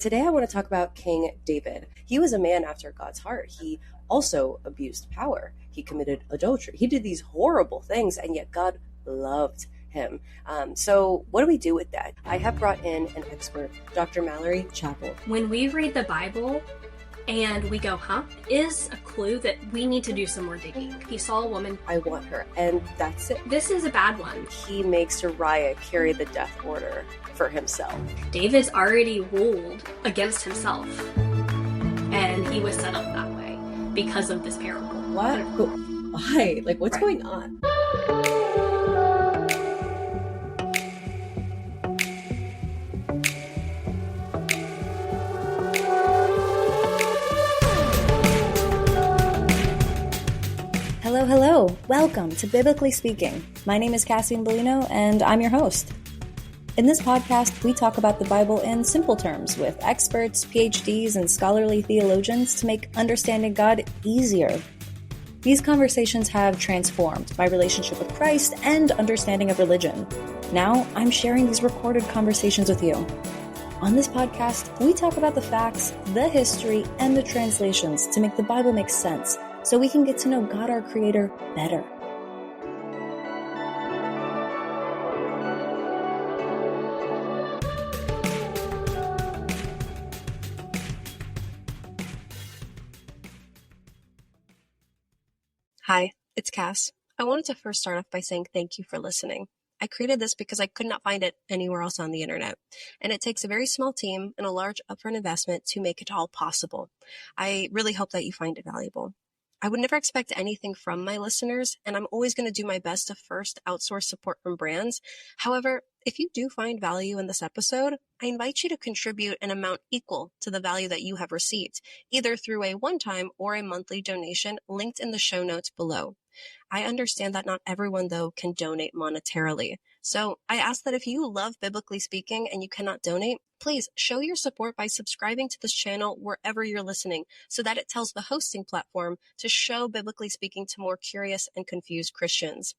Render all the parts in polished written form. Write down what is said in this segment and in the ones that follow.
Today, I want to talk about King David. He was a man after God's heart. He also abused power. He committed adultery. He did these horrible things, and yet God loved him. So, what do we do with that? I have brought in an expert, Dr. Mallory Chappell. When we read the Bible and we go, is a clue that we need to do some more digging. He saw a woman. I want her, and that's it. This is a bad one. He makes Uriah carry the death order for himself. David's already ruled against himself, and he was set up that way because of this parable. What? Why? Like, what's going on? Hello. Welcome to Biblically Speaking. My name is Cassie Bellino, and I'm your host. In this podcast, we talk about the Bible in simple terms with experts, PhDs, and scholarly theologians to make understanding God easier. These conversations have transformed my relationship with Christ and understanding of religion. Now, I'm sharing these recorded conversations with you. On this podcast, we talk about the facts, the history, and the translations to make the Bible make sense, so we can get to know God, our Creator, better. Hi, it's Cass. I wanted to first start off by saying thank you for listening. I created this because I could not find it anywhere else on the internet, and it takes a very small team and a large upfront investment to make it all possible. I really hope that you find it valuable. I would never expect anything from my listeners, and I'm always going to do my best to first outsource support from brands. However, if you do find value in this episode, I invite you to contribute an amount equal to the value that you have received, either through a one-time or a monthly donation linked in the show notes below. I understand that not everyone, though, can donate monetarily. So I ask that if you love Biblically Speaking and you cannot donate, please show your support by subscribing to this channel wherever you're listening so that it tells the hosting platform to show Biblically Speaking to more curious and confused Christians.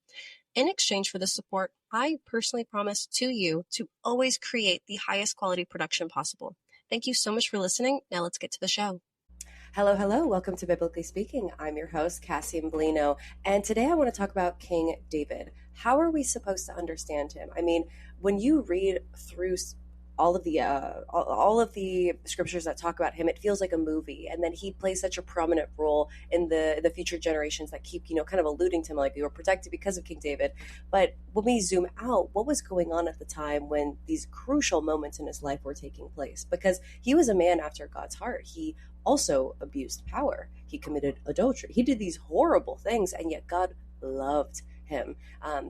In exchange for this support, I personally promise to you to always create the highest quality production possible. Thank you so much for listening. Now let's get to the show. Hello. Welcome to Biblically Speaking. I'm your host, Cassie Bellino, and today I want to talk about King David. How are we supposed to understand him? I mean, when you read through all of the scriptures that talk about him, it feels like a movie, and then he plays such a prominent role in the future generations that keep kind of alluding to him, like we were protected because of King David. But when we zoom out, what was going on at the time when these crucial moments in his life were taking place? Because he was a man after God's heart. He also abused power. He committed adultery. He did these horrible things, and yet God loved him.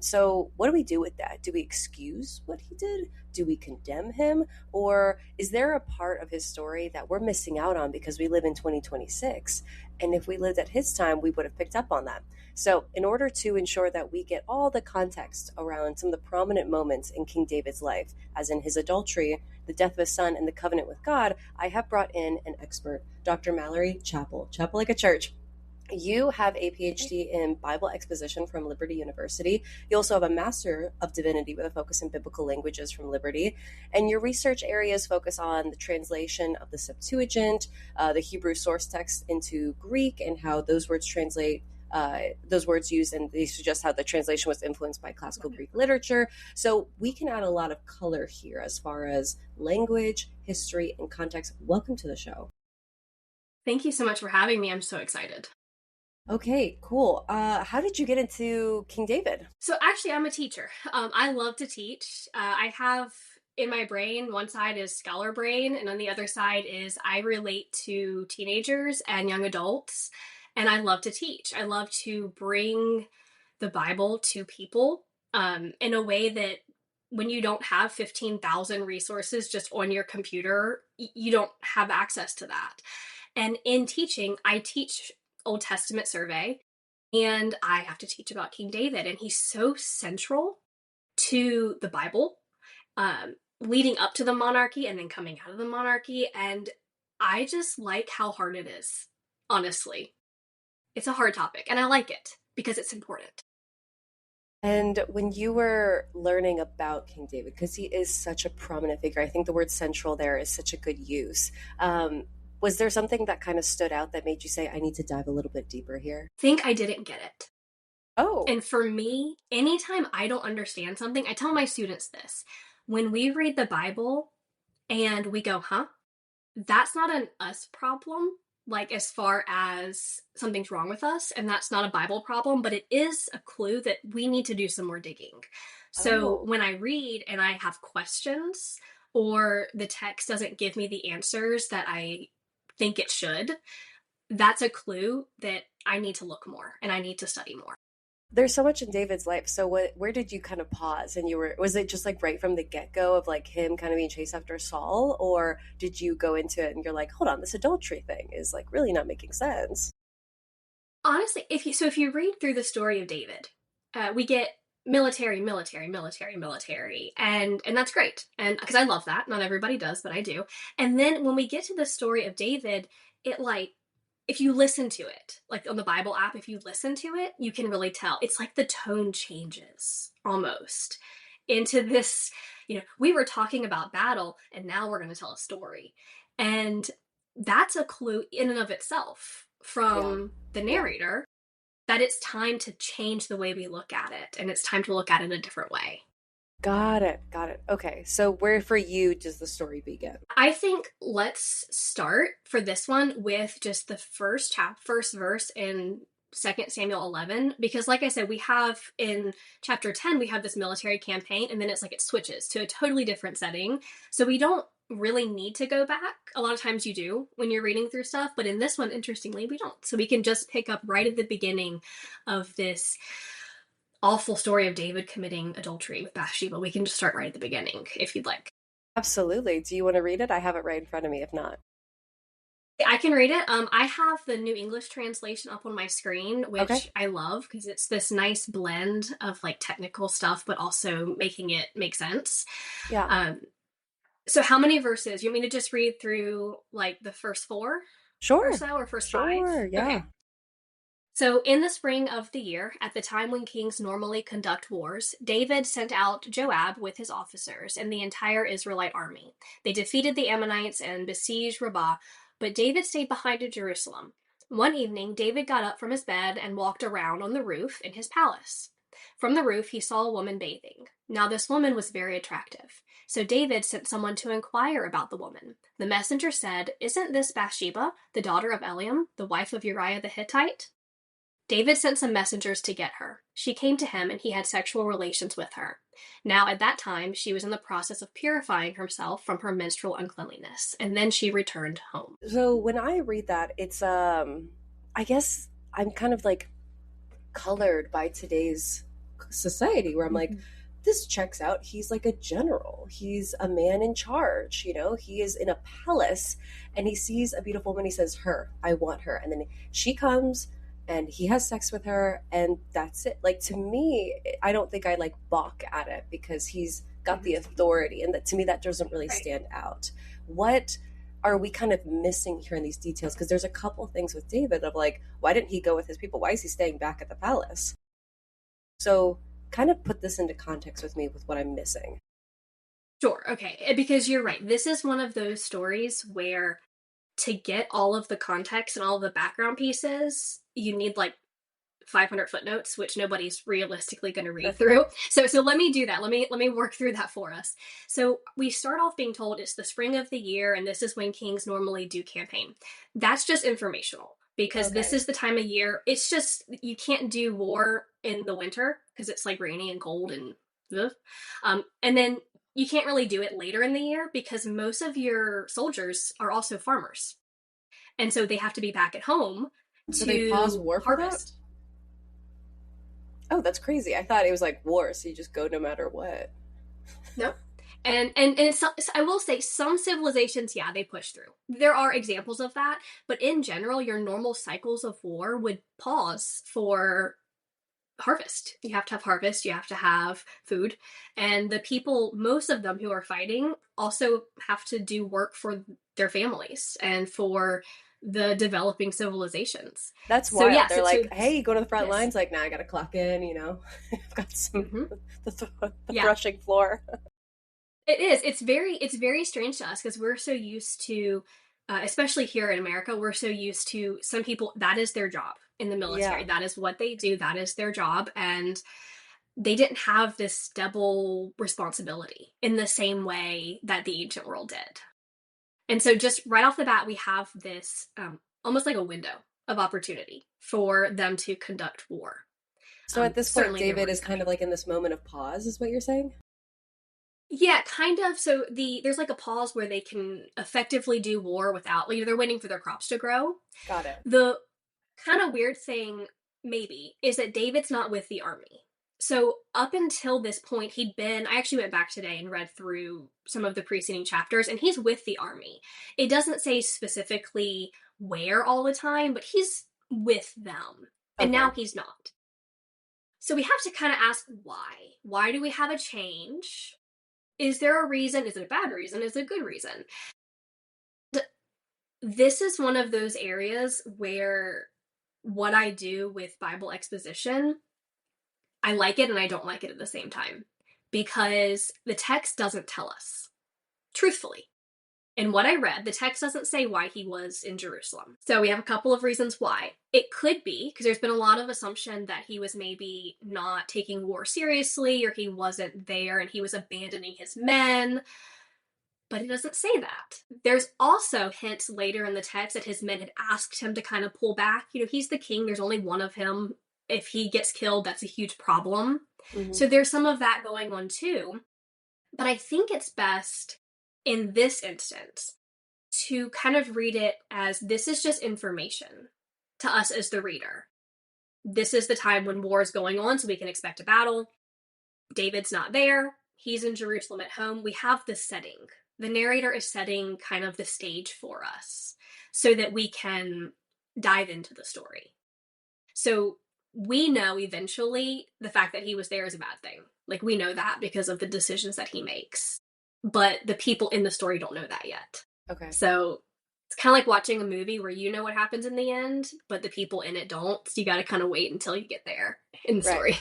So what do we do with that? Do we excuse what he did? Do we condemn him? Or is there a part of his story that we're missing out on because we live in 2026? And if we lived at his time, we would have picked up on that. So in order to ensure that we get all the context around some of the prominent moments in King David's life, as in his adultery, the death of his son, and the covenant with God, I have brought in an expert, Dr. Mallory Chappell. Chapel like a church. You have a PhD in Bible Exposition from Liberty University. You also have a Master of Divinity with a focus in biblical languages from Liberty. And your research areas focus on the translation of the Septuagint, the Hebrew source text into Greek, and how those words translate, those words used, and they suggest how the translation was influenced by classical Greek literature. So we can add a lot of color here as far as language, history, and context. Welcome to the show. Thank you so much for having me. I'm so excited. Okay, cool. How did you get into King David? So actually, I'm a teacher. I love to teach. I have in my brain, one side is scholar brain, and on the other side is I relate to teenagers and young adults, and I love to teach. I love to bring the Bible to people in a way that when you don't have 15,000 resources just on your computer, you don't have access to that. And in teaching, I teach Old Testament survey, and I have to teach about King David, and he's so central to the Bible, leading up to the monarchy and then coming out of the monarchy, and I just like how hard it is, honestly. It's a hard topic, and I like it because it's important. And when you were learning about King David, because he is such a prominent figure, I think the word central there is such a good use. Was there something that kind of stood out that made you say, I need to dive a little bit deeper here? I think I didn't get it. Oh, And for me, anytime I don't understand something, I tell my students this. When we read the Bible and we go, huh? That's not an us problem, like as far as something's wrong with us, and that's not a Bible problem, but it is a clue that we need to do some more digging. So oh, when I read and I have questions, or the text doesn't give me the answers that I think it should, that's a clue that I need to look more and I need to study more. there's so much in David's life. So where did you kind of pause? And was it just like right from the get-go of like him kind of being chased after Saul? Or did you go into it and you're like, hold on, this adultery thing is like really not making sense? Honestly, if you read through the story of David, we get military, and that's great. And because I love that, not everybody does, but I do. And then when we get to the story of David, it like if you listen to it, like on the Bible app, if you listen to it, you can really tell. It's like the tone changes almost into this, we were talking about battle and now we're going to tell a story. And that's a clue in and of itself Yeah. from the Yeah. narrator that it's time to change the way we look at it and it's time to look at it in a different way. Got it. Got it. Okay. So where for you does the story begin? I think let's start for this one with just the first verse in 2 Samuel 11, because like I said, we have in chapter 10, we have this military campaign, and then it's like it switches to a totally different setting. So we don't really need to go back. A lot of times you do when you're reading through stuff, but in this one, interestingly, we don't. So we can just pick up right at the beginning of this awful story of David committing adultery with Bathsheba. We can just start right at the beginning if you'd like. Absolutely. Do you want to read it? I have it right in front of me if not. I can read it. I have the New English translation up on my screen, which Okay. I love because it's this nice blend of like technical stuff, but also making it make sense. Yeah. So how many verses? You want me to just read through like the first 4 Sure. or so, or first 5? Sure. Yeah. Okay. So in the spring of the year, at the time when kings normally conduct wars, David sent out Joab with his officers and the entire Israelite army. They defeated the Ammonites and besieged Rabbah, but David stayed behind in Jerusalem. One evening, David got up from his bed and walked around on the roof in his palace. From the roof, he saw a woman bathing. Now, this woman was very attractive. So David sent someone to inquire about the woman. The messenger said, "Isn't this Bathsheba, the daughter of Eliam, the wife of Uriah the Hittite?" David sent some messengers to get her. She came to him, and he had sexual relations with her. Now, at that time, she was in the process of purifying herself from her menstrual uncleanliness, and then she returned home. So when I read that, it's I guess I'm kind of like colored by today's society where I'm like, this checks out. He's like a general. He's a man in charge, he is in a palace and he sees a beautiful woman. He says, her, I want her. And then she comes and he has sex with her and that's it. Like to me, I don't think I like balk at it because he's got the authority. And that to me, that doesn't really stand out. What are we kind of missing here in these details? Because there's a couple things with David of like, why didn't he go with his people? Why is he staying back at the palace? So kind of put this into context with me with what I'm missing. Sure, okay, because you're right. This is one of those stories where to get all of the context and all of the background pieces, you need like 500 footnotes, which nobody's realistically going to read through. So let me do that. Let me work through that for us. So we start off being told it's the spring of the year, and this is when kings normally do campaign. That's just informational because this is the time of year. It's just you can't do war in the winter because it's like rainy and cold and and then you can't really do it later in the year because most of your soldiers are also farmers, and so they have to be back at home So to they pause war for harvest. Oh, that's crazy. I thought it was like war, so you just go no matter what. No. And it's, I will say some civilizations, yeah, they push through. There are examples of that, but in general, your normal cycles of war would pause for harvest. You have to have harvest, you have to have food, and the people, most of them who are fighting, also have to do work for their families and for the developing civilizations. That's So wild. yeah, They're like, hey, go to the front yes. lines. Like, nah, I got to clock in, you know. I've got some, the Yeah. threshing floor. It is. It's very strange to us because we're so used to, especially here in America, we're so used to some people, that is their job in the military. Yeah. That is what they do. That is their job. And they didn't have this double responsibility in the same way that the ancient world did. And so just right off the bat, we have this almost like a window of opportunity for them to conduct war. So at this point, certainly David is kind of like in this moment of pause, is what you're saying? Yeah, kind of. So there's like a pause where they can effectively do war without, like, they're waiting for their crops to grow. Got it. The kind of weird thing, maybe, is that David's not with the army. So up until this point, I actually went back today and read through some of the preceding chapters, and he's with the army. It doesn't say specifically where all the time, but he's with them. And Okay. now he's not. So we have to kind of ask why. Why do we have a change? Is there a reason? Is it a bad reason? Is it a good reason? This is one of those areas where what I do with Bible exposition, I like it and I don't like it at the same time, because the text doesn't tell us, truthfully. In what I read, the text doesn't say why he was in Jerusalem. So we have a couple of reasons why. It could be because there's been a lot of assumption that he was maybe not taking war seriously, or he wasn't there and he was abandoning his men. But it doesn't say that. There's also hints later in the text that his men had asked him to kind of pull back. You know, he's the king. There's only one of him. If he gets killed, that's a huge problem. Mm-hmm. So there's some of that going on too. But I think it's best in this instance to kind of read it as this is just information to us as the reader. This is the time when war is going on, so we can expect a battle. David's not there. He's in Jerusalem at home. We have the setting. The narrator is setting kind of the stage for us so that we can dive into the story. So we know eventually the fact that he was there is a bad thing. Like, we know that because of the decisions that he makes. But the people in the story don't know that yet. Okay. So it's kind of like watching a movie where you know what happens in the end, but the people in it don't. So you got to kind of wait until you get there in the story.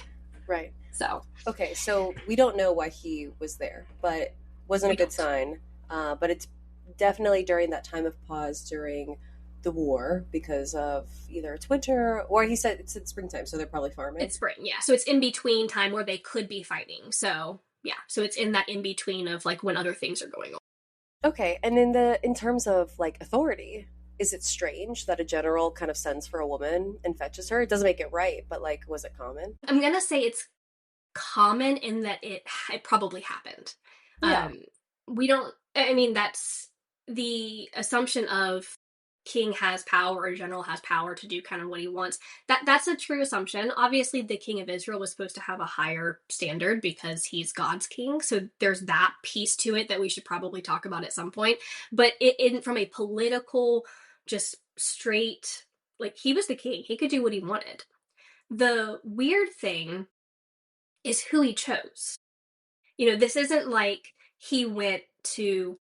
Right. So. Okay, so we don't know why he was there, but wasn't a good sign. But it's definitely during that time of pause during the war because of either it's winter or he said it's springtime, so they're probably farming. It's spring, yeah. So it's in between time where they could be fighting. So yeah, so it's in that in between of like when other things are going on. Okay, and in terms of like authority, is it strange that a general kind of sends for a woman and fetches her? It doesn't make it right, but like, was it common? I'm gonna say it's common in that it probably happened. Yeah. That's the assumption of king has power or general has power to do kind of what he wants. That's a true assumption. Obviously, the king of Israel was supposed to have a higher standard because he's God's king. So there's that piece to it that we should probably talk about at some point. But from a political, just straight, like, he was the king. He could do what he wanted. The weird thing is who he chose. You know, this isn't like he went to,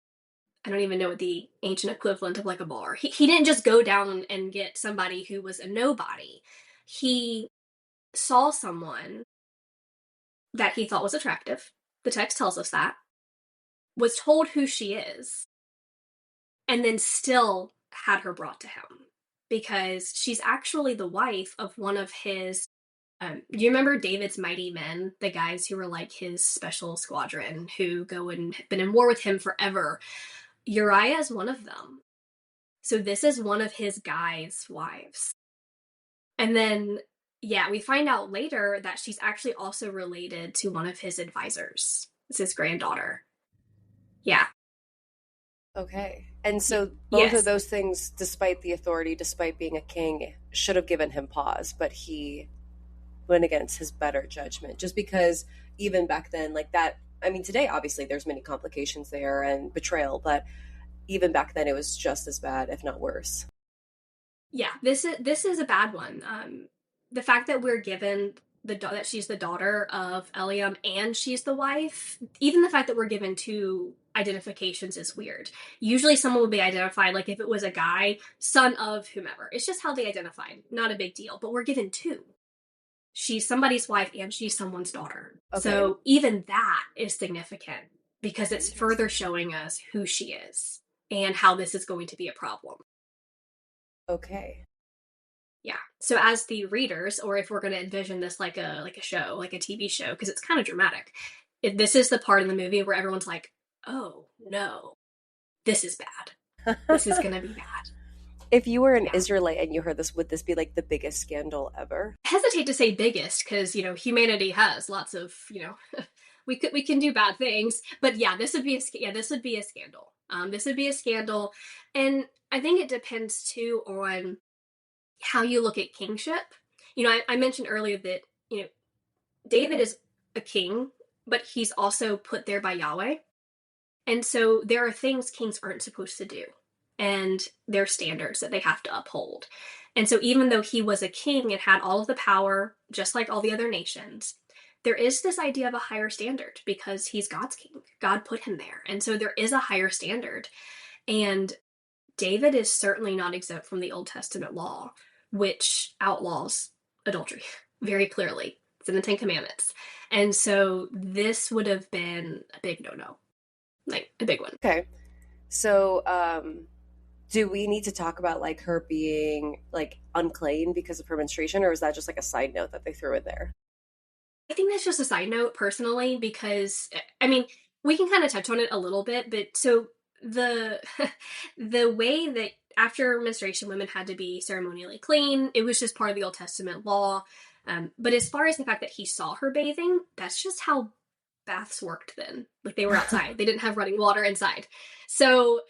I don't even know what the ancient equivalent of like a bar. He didn't just go down and get somebody who was a nobody. He saw someone that he thought was attractive. The text tells us that. Was told who she is. And then still had her brought to him. Because she's actually the wife of one of his... do you remember David's mighty men? The guys who were like his special squadron who go and have been in war with him forever. Uriah is one of them. So this is one of his guys' wives. And then, yeah, we find out later that she's actually also related to one of his advisors. It's his granddaughter. Yeah. Okay. And so both of those things, despite the authority, despite being a king, should have given him pause, but he went against his better judgment. Just because even back then, like that, I mean, today, obviously, there's many complications there and betrayal, but even back then, it was just as bad, if not worse. Yeah, this is a bad one. The fact that we're given that she's the daughter of Eliam and she's the wife. Even the fact that we're given two identifications is weird. Usually someone would be identified, like if it was a guy, son of whomever. It's just how they identified. Not a big deal. But we're given two. She's somebody's wife and she's someone's daughter. Okay. So even that is significant because it's further showing us who she is and how this is going to be a problem. Okay. Yeah. So as the readers, or if we're going to envision this like a show, like a TV show, because it's kind of dramatic, this is the part in the movie where everyone's like, oh no, this is bad. This is going to be bad. If you were an Israelite and you heard this, would this be like the biggest scandal ever? I hesitate to say biggest because, humanity has lots of, we can do bad things, but yeah, this would be a scandal. This would be a scandal. And I think it depends too on how you look at kingship. I mentioned earlier that, David is a king, but he's also put there by Yahweh. And so there are things kings aren't supposed to do. And their standards that they have to uphold. And so even though he was a king and had all of the power, just like all the other nations, there is this idea of a higher standard because he's God's king. God put him there. And so there is a higher standard. And David is certainly not exempt from the Old Testament law, which outlaws adultery very clearly. It's in the Ten Commandments. And so this would have been a big no-no, like a big one. Okay. So, do we need to talk about like her being like unclean because of her menstruation, or is that just like a side note that they threw in there? I think that's just a side note personally, because we can kind of touch on it a little bit, but so the way that after menstruation women had to be ceremonially clean, it was just part of the Old Testament law. But as far as the fact that he saw her bathing, that's just how baths worked then. Like they were outside. They didn't have running water inside. So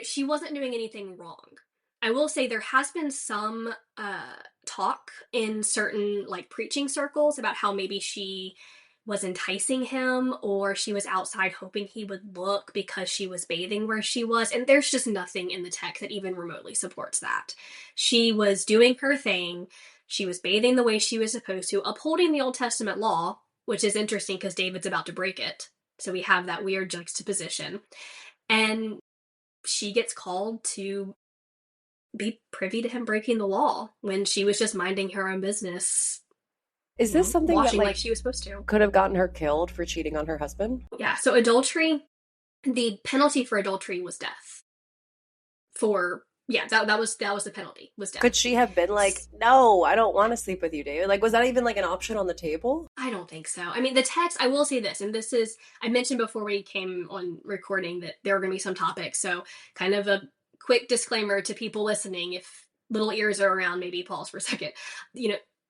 she wasn't doing anything wrong. I will say there has been some talk in certain like preaching circles about how maybe she was enticing him or she was outside hoping he would look because she was bathing where she was. And there's just nothing in the text that even remotely supports that. She was doing her thing. She was bathing the way she was supposed to, upholding the Old Testament law, which is interesting because David's about to break it. So we have that weird juxtaposition. And she gets called to be privy to him breaking the law when she was just minding her own business. Is this something that like she was supposed to? Could have gotten her killed for cheating on her husband? Yeah. So adultery, the penalty for adultery was death. That was the penalty, was death. Could she have been like, no, I don't want to sleep with you, David? Like, was that even like an option on the table? I don't think so. The text, I will say this, and this is, I mentioned before we came on recording that there are going to be some topics. So kind of a quick disclaimer to people listening, if little ears are around, maybe pause for a second.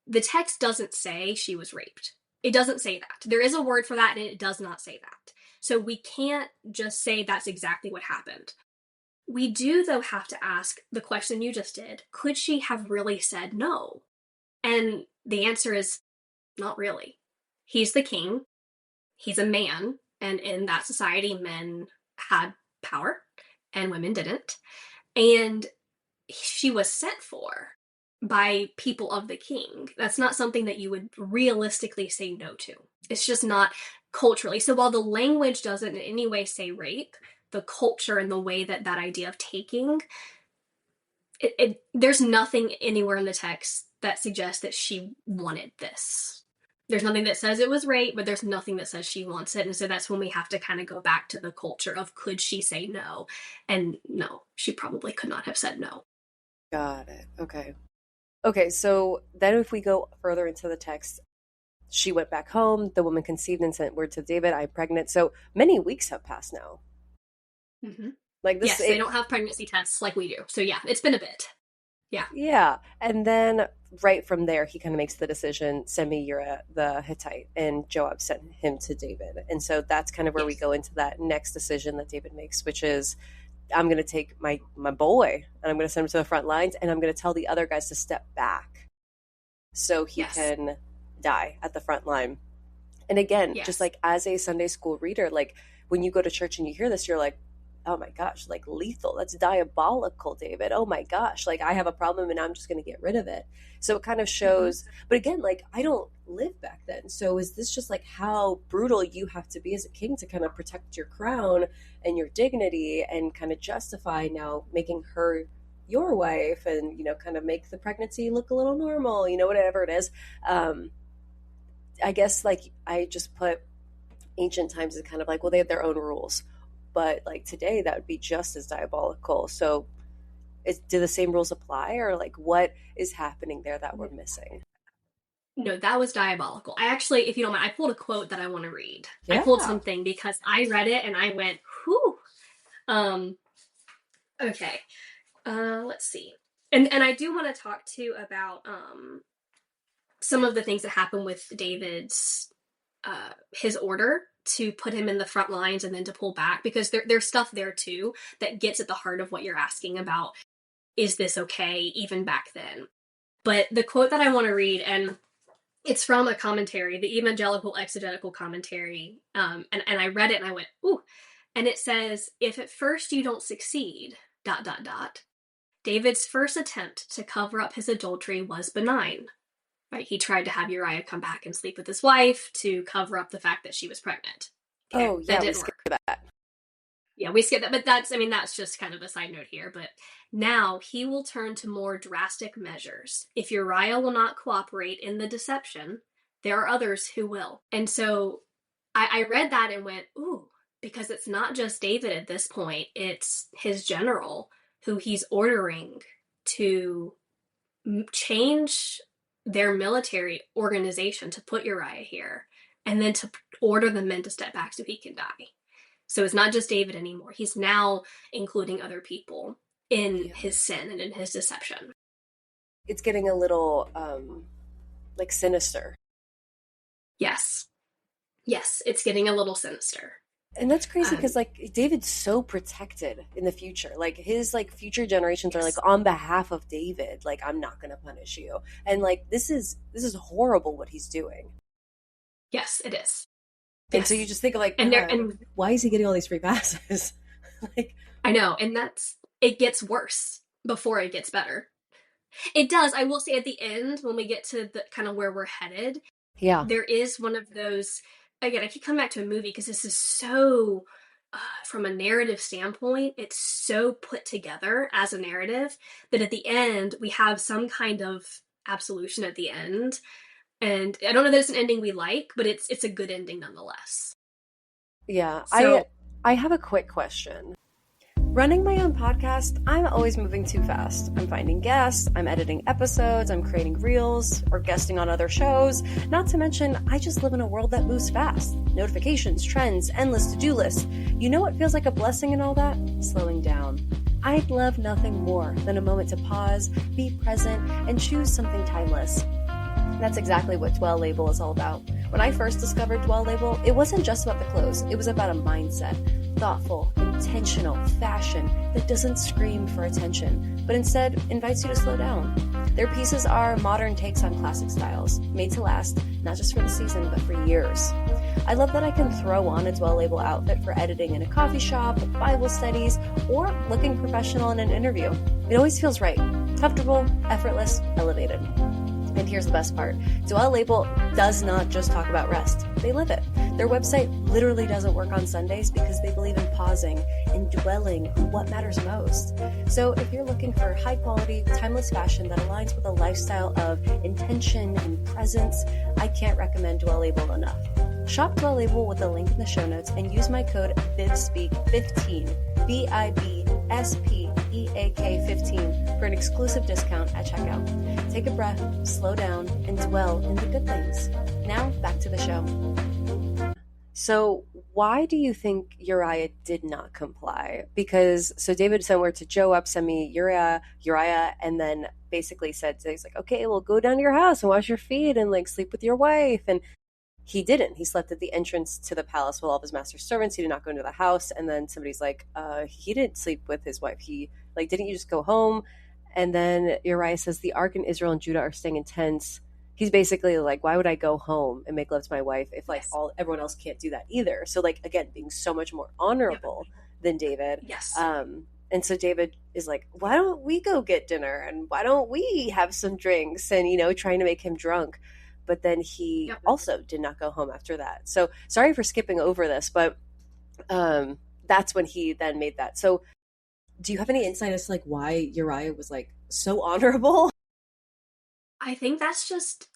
The text doesn't say she was raped. It doesn't say that. There is a word for that, and it does not say that. So we can't just say that's exactly what happened. We do, though, have to ask the question you just did. Could she have really said no? And the answer is not really. He's the king. He's a man. And in that society, men had power and women didn't. And she was sent for by people of the king. That's not something that you would realistically say no to. It's just not culturally. So while the language doesn't in any way say rape, the culture and the way that idea of taking, there's nothing anywhere in the text that suggests that she wanted this. There's nothing that says it was rape, but there's nothing that says she wants it. And so that's when we have to kind of go back to the culture of could she say no? And no, she probably could not have said no. Got it. Okay. Okay, so then if we go further into the text, she went back home, the woman conceived and sent word to David, I'm pregnant. So many weeks have passed now. Mm-hmm. Like this, yes, they don't have pregnancy tests like we do. So yeah, it's been a bit. Yeah. Yeah. And then right from there, he kind of makes the decision, send me Uriah the Hittite, and Joab sent him to David. And so that's kind of where we go into that next decision that David makes, which is I'm going to take my boy and I'm going to send him to the front lines and I'm going to tell the other guys to step back so he can die at the front line. And again, just like as a Sunday school reader, like when you go to church and you hear this, you're like, oh my gosh, like lethal. That's diabolical, David. Oh my gosh, like I have a problem and I'm just going to get rid of it. So it kind of shows, but again, like I don't live back then. So is this just like how brutal you have to be as a king to kind of protect your crown and your dignity and kind of justify now making her your wife and, you know, kind of make the pregnancy look a little normal, you know, whatever it is. I guess like I just put ancient times as kind of like, well, they have their own rules. But like today, that would be just as diabolical. So do the same rules apply, or like what is happening there that we're missing? No, that was diabolical. I actually, if you don't mind, I pulled a quote that I want to read. Yeah. I pulled something because I read it and I went, whew. Okay. Let's see. And I do want to talk too about some of the things that happen with David's his order to put him in the front lines and then to pull back, because there's stuff there too that gets at the heart of what you're asking about. Is this okay even back then? But the quote that I want to read, and it's from a commentary, the Evangelical Exegetical Commentary, and I read it and I went, ooh. And it says, if at first you don't succeed, ... David's first attempt to cover up his adultery was benign. Right? He tried to have Uriah come back and sleep with his wife to cover up the fact that she was pregnant. Okay, oh, yeah, we skipped that. Yeah, we skipped that. But that's just kind of a side note here. But now he will turn to more drastic measures. If Uriah will not cooperate in the deception, there are others who will. And so I read that and went, ooh, because it's not just David at this point. It's his general who he's ordering to change their military organization to put Uriah here, and then to order the men to step back so he can die. So it's not just David anymore. He's now including other people in his sin and in his deception. It's getting a little like sinister. Yes, it's getting a little sinister. And that's crazy because like David's so protected in the future. Like his like future generations are like on behalf of David. Like, I'm not going to punish you. And like this is horrible what he's doing. Yes, it is. And so you just think of like, and why is he getting all these free passes? Like, I know, and it gets worse before it gets better. It does. I will say at the end, when we get to the kind of where we're headed, there is one of those. Again, I keep coming back to a movie because this is so, from a narrative standpoint, it's so put together as a narrative that at the end, we have some kind of absolution at the end. And I don't know that it's an ending we like, but it's a good ending nonetheless. Yeah, so, I have a quick question. Running my own podcast, I'm always moving too fast. I'm finding guests, I'm editing episodes, I'm creating reels, or guesting on other shows. Not to mention, I just live in a world that moves fast. Notifications, trends, endless to-do lists. You know what feels like a blessing in all that? Slowing down. I'd love nothing more than a moment to pause, be present, and choose something timeless. That's exactly what Dwell Label is all about. When I first discovered Dwell Label, it wasn't just about the clothes. It was about a mindset. Thoughtful, intentional fashion that doesn't scream for attention, but instead invites you to slow down. Their pieces are modern takes on classic styles, made to last, not just for the season, but for years. I love that I can throw on a Dwell Label outfit for editing in a coffee shop, Bible studies, or looking professional in an interview. It always feels right. Comfortable, effortless, elevated. And here's the best part. Dwell Label does not just talk about rest. They live it. Their website literally doesn't work on Sundays because they believe in pausing and dwelling on what matters most. So if you're looking for high quality, timeless fashion that aligns with a lifestyle of intention and presence, I can't recommend Dwell Label enough. Shop Dwell Label with the link in the show notes and use my code BIBSPEAK15, BIBSPEAK15 for an exclusive discount at checkout. Take a breath, slow down, and dwell in the good things. Now, back to the show. So why do you think Uriah did not comply? Because, so David sent word to Joab, send me Uriah, and then basically said, he's like, okay, well, go down to your house and wash your feet and like sleep with your wife. And he didn't. He slept at the entrance to the palace with all of his master's servants. He did not go into the house. And then somebody's like, he didn't sleep with his wife. He like, didn't you just go home? And then Uriah says the ark and Israel and Judah are staying in tents. He's basically like, why would I go home and make love to my wife if like everyone else can't do that either? So like, again, being so much more honorable than David. Yes. And so David is like, why don't we go get dinner? And why don't we have some drinks? And, trying to make him drunk. But then he also did not go home after that. So sorry for skipping over this, but that's when he then made that. So do you have any insight as to like why Uriah was like so honorable? I think that's just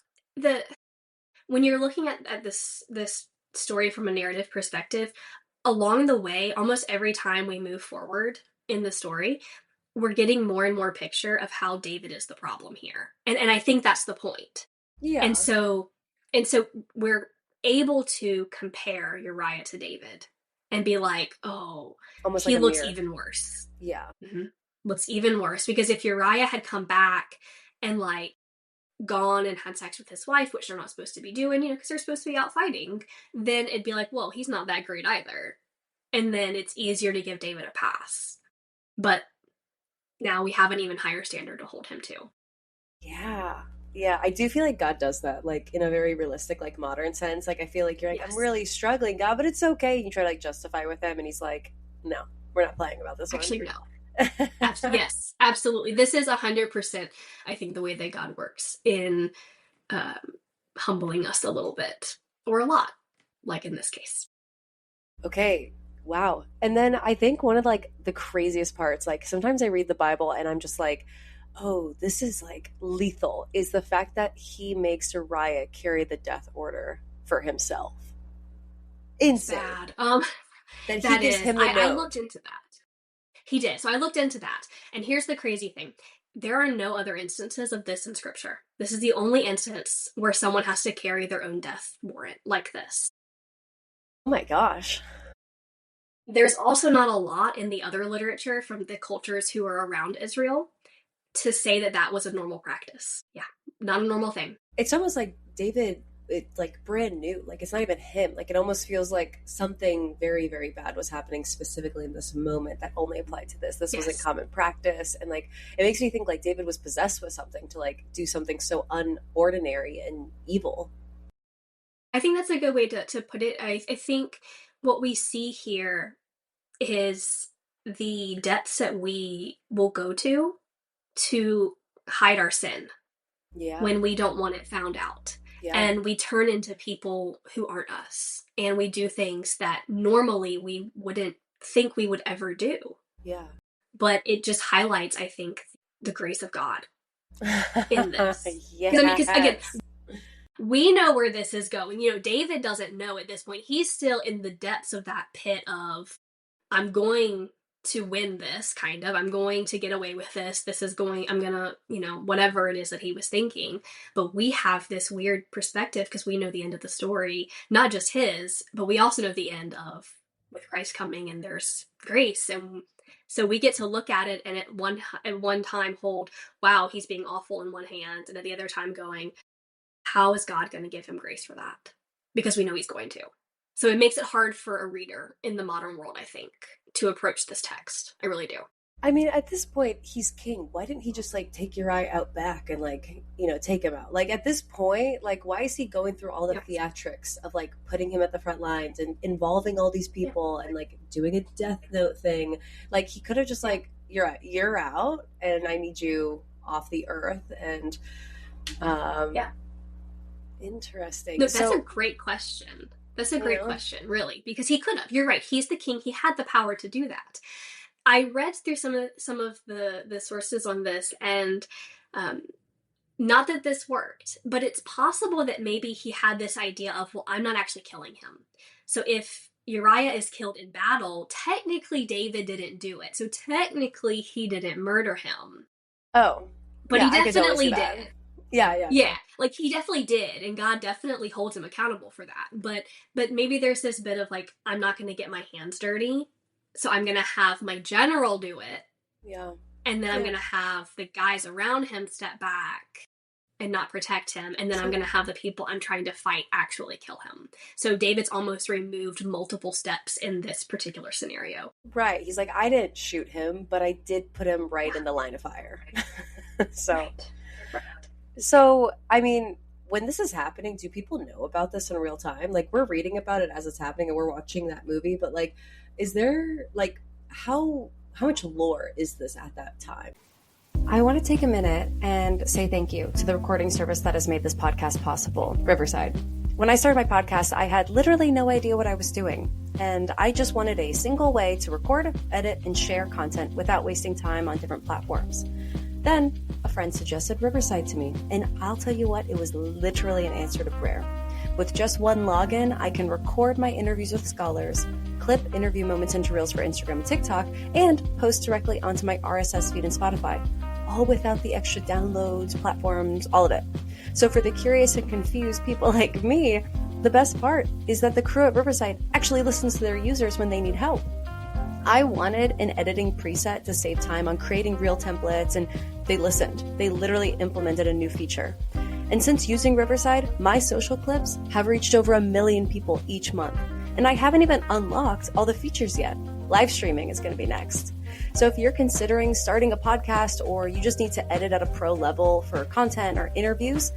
when you're looking at this story from a narrative perspective, along the way, almost every time we move forward in the story, we're getting more and more picture of how David is the problem here. And I think that's the point. Yeah. And so we're able to compare Uriah to David and be like, oh, almost he looks even worse. Yeah. Mm-hmm. Looks even worse. Because if Uriah had come back and like gone and had sex with his wife, which they're not supposed to be doing, because they're supposed to be out fighting, then it'd be like, well, he's not that great either. And then it's easier to give David a pass. But now we have an even higher standard to hold him to. Yeah. Yeah, I do feel like God does that, like in a very realistic, like modern sense. Like I feel like you're like, I'm really struggling, God, but it's okay. And you try to like justify with him, and he's like, no, we're not playing about this Actually, one. No. Yes, absolutely. This is 100%, I think, the way that God works in humbling us a little bit, or a lot, like in this case. Okay. Wow. And then I think one of like the craziest parts, like sometimes I read the Bible and I'm just like, oh, this is like lethal, is the fact that he makes Uriah carry the death order for himself. Insane. Bad. That he gives him the note. I looked into that. He did. So I looked into that. And here's the crazy thing. There are no other instances of this in Scripture. This is the only instance where someone has to carry their own death warrant like this. Oh my gosh. There's also not a lot in the other literature from the cultures who are around Israel to say that that was a normal practice. Yeah, not a normal thing. It's almost like David, it's like brand new. Like it's not even him. Like it almost feels like something very, very bad was happening specifically in this moment that only applied to this. This wasn't common practice. And like, it makes me think like David was possessed with something to like do something so unordinary and evil. I think that's a good way to put it. I think what we see here is the depths that we will go to hide our sin when we don't want it found out. Yeah. And we turn into people who aren't us. And we do things that normally we wouldn't think we would ever do. Yeah. But it just highlights, I think, the grace of God in this. Yes. Because again, we know where this is going. David doesn't know at this point. He's still in the depths of that pit of, I'm going to win this, kind of. I'm going to get away with this. I'm going to, whatever it is that he was thinking. But we have this weird perspective because we know the end of the story, not just his, but we also know the end of with Christ coming and there's grace. And so we get to look at it and at one time hold, wow, he's being awful in one hand. And at the other time going, how is God going to give him grace for that? Because we know he's going to. So it makes it hard for a reader in the modern world, I think, to approach this text. I really do. I mean, at this point, he's king. Why didn't he just like take Uriah out back and like, take him out? Like at this point, like why is he going through all the theatrics of like putting him at the front lines and involving all these people and like doing a death note thing? Like he could have just like, you're out and I need you off the earth. And interesting. No, that's a great question. That's a great question, really, because he could have. You're right. He's the king. He had the power to do that. I read through some of the sources on this, and not that this worked, but it's possible that maybe he had this idea of, well, I'm not actually killing him. So if Uriah is killed in battle, technically David didn't do it. So technically he didn't murder him. Oh. But he definitely did. Yeah. Like he definitely did, and God definitely holds him accountable for that. But maybe there's this bit of like, I'm not going to get my hands dirty, so I'm going to have my general do it. Yeah. And then I'm going to have the guys around him step back and not protect him, and then I'm going to have the people I'm trying to fight actually kill him. So David's almost removed multiple steps in this particular scenario. Right. He's like, I didn't shoot him, but I did put him right in the line of fire. So. Right. So, I mean, when this is happening, do people know about this in real time? Like, we're reading about it as it's happening and we're watching that movie, but like, is there like how much lore is this at that time? I want to take a minute and say thank you to the recording service that has made this podcast possible, Riverside. When I started my podcast, I had literally no idea what I was doing, and I just wanted a single way to record, edit, and share content without wasting time on different platforms. Then, a friend suggested Riverside to me, and I'll tell you what, it was literally an answer to prayer. With just one login, I can record my interviews with scholars, clip interview moments into Reels for Instagram and TikTok, and post directly onto my RSS feed and Spotify, all without the extra downloads, platforms, all of it. So for the curious and confused people like me, the best part is that the crew at Riverside actually listens to their users when they need help. I wanted an editing preset to save time on creating reel templates, and they listened. They literally implemented a new feature. And since using Riverside, my social clips have reached over 1 million people each month. And I haven't even unlocked all the features yet. Live streaming is going to be next. So if you're considering starting a podcast, or you just need to edit at a pro level for content or interviews,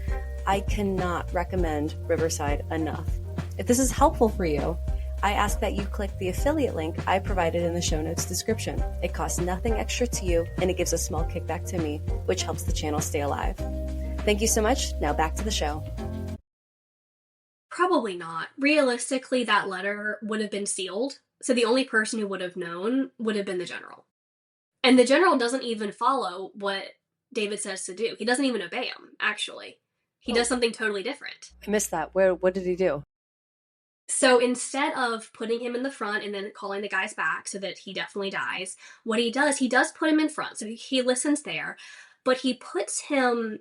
I cannot recommend Riverside enough. If this is helpful for you, I ask that you click the affiliate link I provided in the show notes description. It costs nothing extra to you, and it gives a small kickback to me, which helps the channel stay alive. Thank you so much. Now back to the show. Probably not. Realistically, that letter would have been sealed, so the only person who would have known would have been the general. And the general doesn't even follow what David says to do. He doesn't even obey him, actually. He does something totally different. I missed that. What did he do? So instead of putting him in the front and then calling the guys back so that he definitely dies, what he does put him in front. So he listens there, but he puts him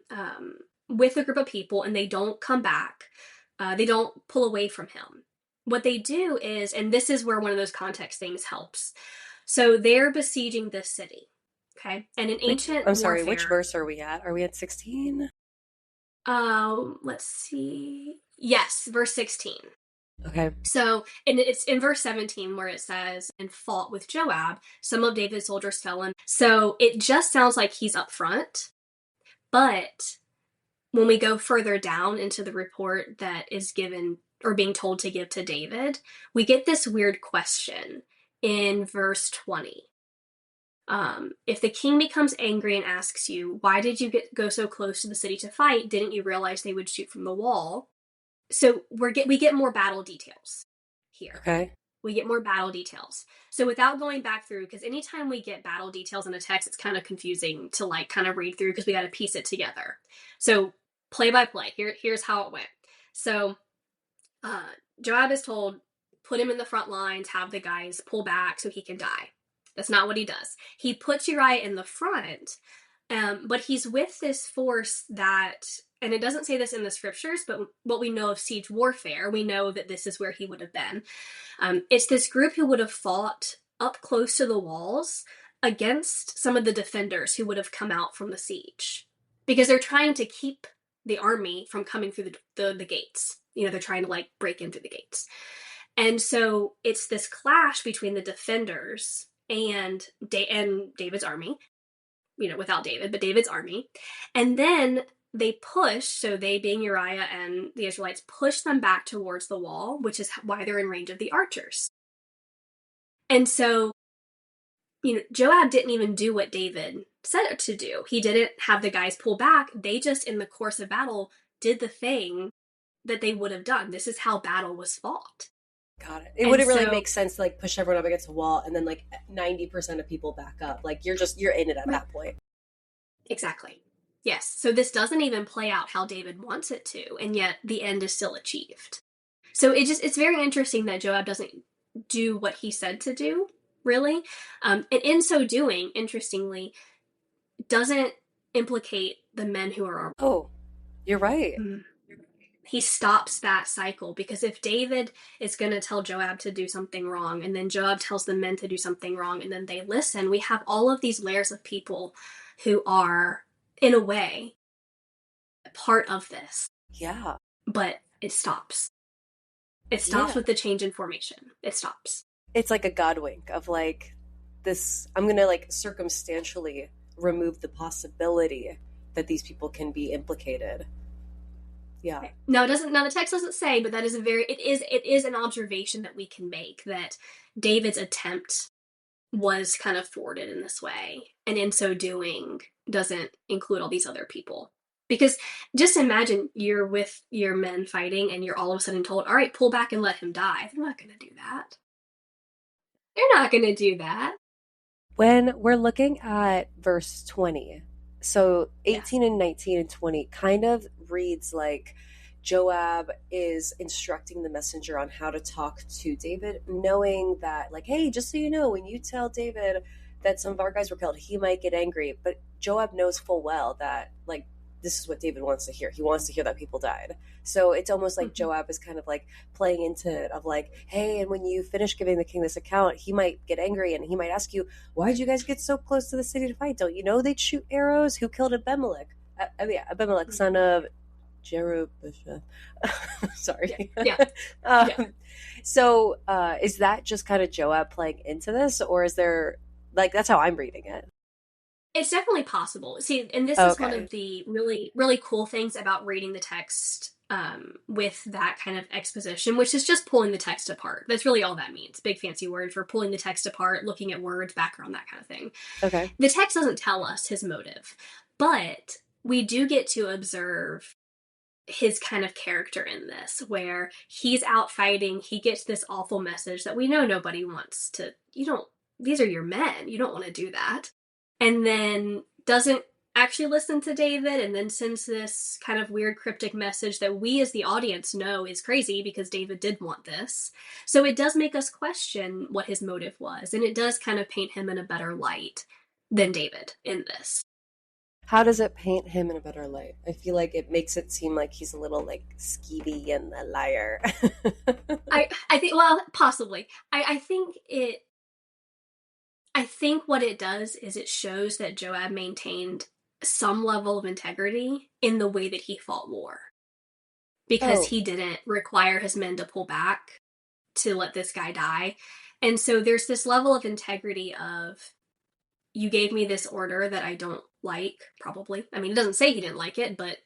with a group of people, and they don't come back. They don't pull away from him. What they do is, and this is where one of those context things helps. So they're besieging this city, okay? And in ancient I'm sorry, warfare, which verse are we at? Are we at 16? Let's see. Yes, verse 16. Okay. So, and it's in verse 17 where it says, and fought with Joab, some of David's soldiers fell in. So it just sounds like he's up front. But when we go further down into the report that is given or being told to give to David, we get this weird question in verse 20. If the king becomes angry and asks you, why did you go so close to the city to fight? Didn't you realize they would shoot from the wall? So we get more battle details here. Okay. We get more battle details. So without going back through, because anytime we get battle details in a text, it's kind of confusing to like kind of read through because we got to piece it together. So play by play, here's how it went. So Joab is told, put him in the front lines, have the guys pull back so he can die. That's not what he does. He puts Uriah in the front, but he's with this force that, and it doesn't say this in the scriptures, but what we know of siege warfare, we know that this is where he would have been. It's this group who would have fought up close to the walls against some of the defenders who would have come out from the siege, because they're trying to keep the army from coming through the gates. You know, they're trying to like break in through the gates. And so it's this clash between the defenders and David's army, you know, without David, but David's army. And then they push, so they being Uriah and the Israelites, push them back towards the wall, which is why they're in range of the archers. And so, you know, Joab didn't even do what David said to do. He didn't have the guys pull back. They just, in the course of battle, did the thing that they would have done. This is how battle was fought. Got it. It wouldn't really make sense to like push everyone up against a wall and then like 90% of people back up. Like you're in it at that point. Exactly. Yes. So this doesn't even play out how David wants it to, and yet the end is still achieved. So it's very interesting that Joab doesn't do what he said to do, really. And in so doing, interestingly, doesn't implicate the men who are armed. Oh, you're right. Mm-hmm. He stops that cycle, because if David is going to tell Joab to do something wrong, and then Joab tells the men to do something wrong, and then they listen, we have all of these layers of people who are, in a way, part of this. Yeah. But it stops. It stops with the change in formation. It stops. It's like a God wink of like this, I'm going to like circumstantially remove the possibility that these people can be implicated. Yeah. No, it doesn't. Now the text doesn't say, but that is it is an observation that we can make, that David's attempt was kind of thwarted in this way, and in so doing doesn't include all these other people. Because just imagine you're with your men fighting and you're all of a sudden told, all right, pull back and let him die. They're not going to do that. They're not going to do that. When we're looking at verse 20, so 18 and 19 and 20 kind of reads like Joab is instructing the messenger on how to talk to David, knowing that, like, hey, just so you know, when you tell David that some of our guys were killed, he might get angry. But Joab knows full well that, like, this is what David wants to hear. He wants to hear that people died. So it's almost like Joab is kind of like playing into it of like, hey, and when you finish giving the king this account, he might get angry and he might ask you, why did you guys get so close to the city to fight? Don't you know they'd shoot arrows? Who killed Abimelech? Abimelech, son of Jerubbaal. Sorry. Yeah. So is that just kind of Joab playing into this, or is there, like, that's how I'm reading it? It's definitely possible. See, and this is one of the really, really cool things about reading the text with that kind of exposition, which is just pulling the text apart. That's really all that means. Big fancy word for pulling the text apart, looking at words, background, that kind of thing. Okay. The text doesn't tell us his motive, but we do get to observe his kind of character in this, where he's out fighting, he gets this awful message that we know nobody wants to, these are your men, you don't want to do that. And then doesn't actually listen to David, and then sends this kind of weird cryptic message that we as the audience know is crazy because David did want this. So it does make us question what his motive was, and it does kind of paint him in a better light than David in this. How does it paint him in a better light? I feel like it makes it seem like he's a little like skeevy and a liar. I think, well, possibly. I think what it does is it shows that Joab maintained some level of integrity in the way that he fought war. Because he didn't require his men to pull back to let this guy die. And so there's this level of integrity of, you gave me this order that I don't like, probably. I mean, it doesn't say he didn't like it, but,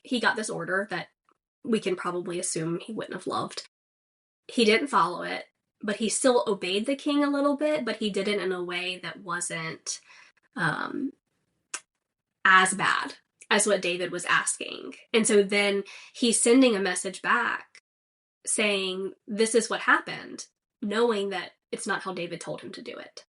he got this order that we can probably assume he wouldn't have loved. He didn't follow it. But he still obeyed the king a little bit, but he did it in a way that wasn't as bad as what David was asking. And so then he's sending a message back saying, this is what happened, knowing that it's not how David told him to do it.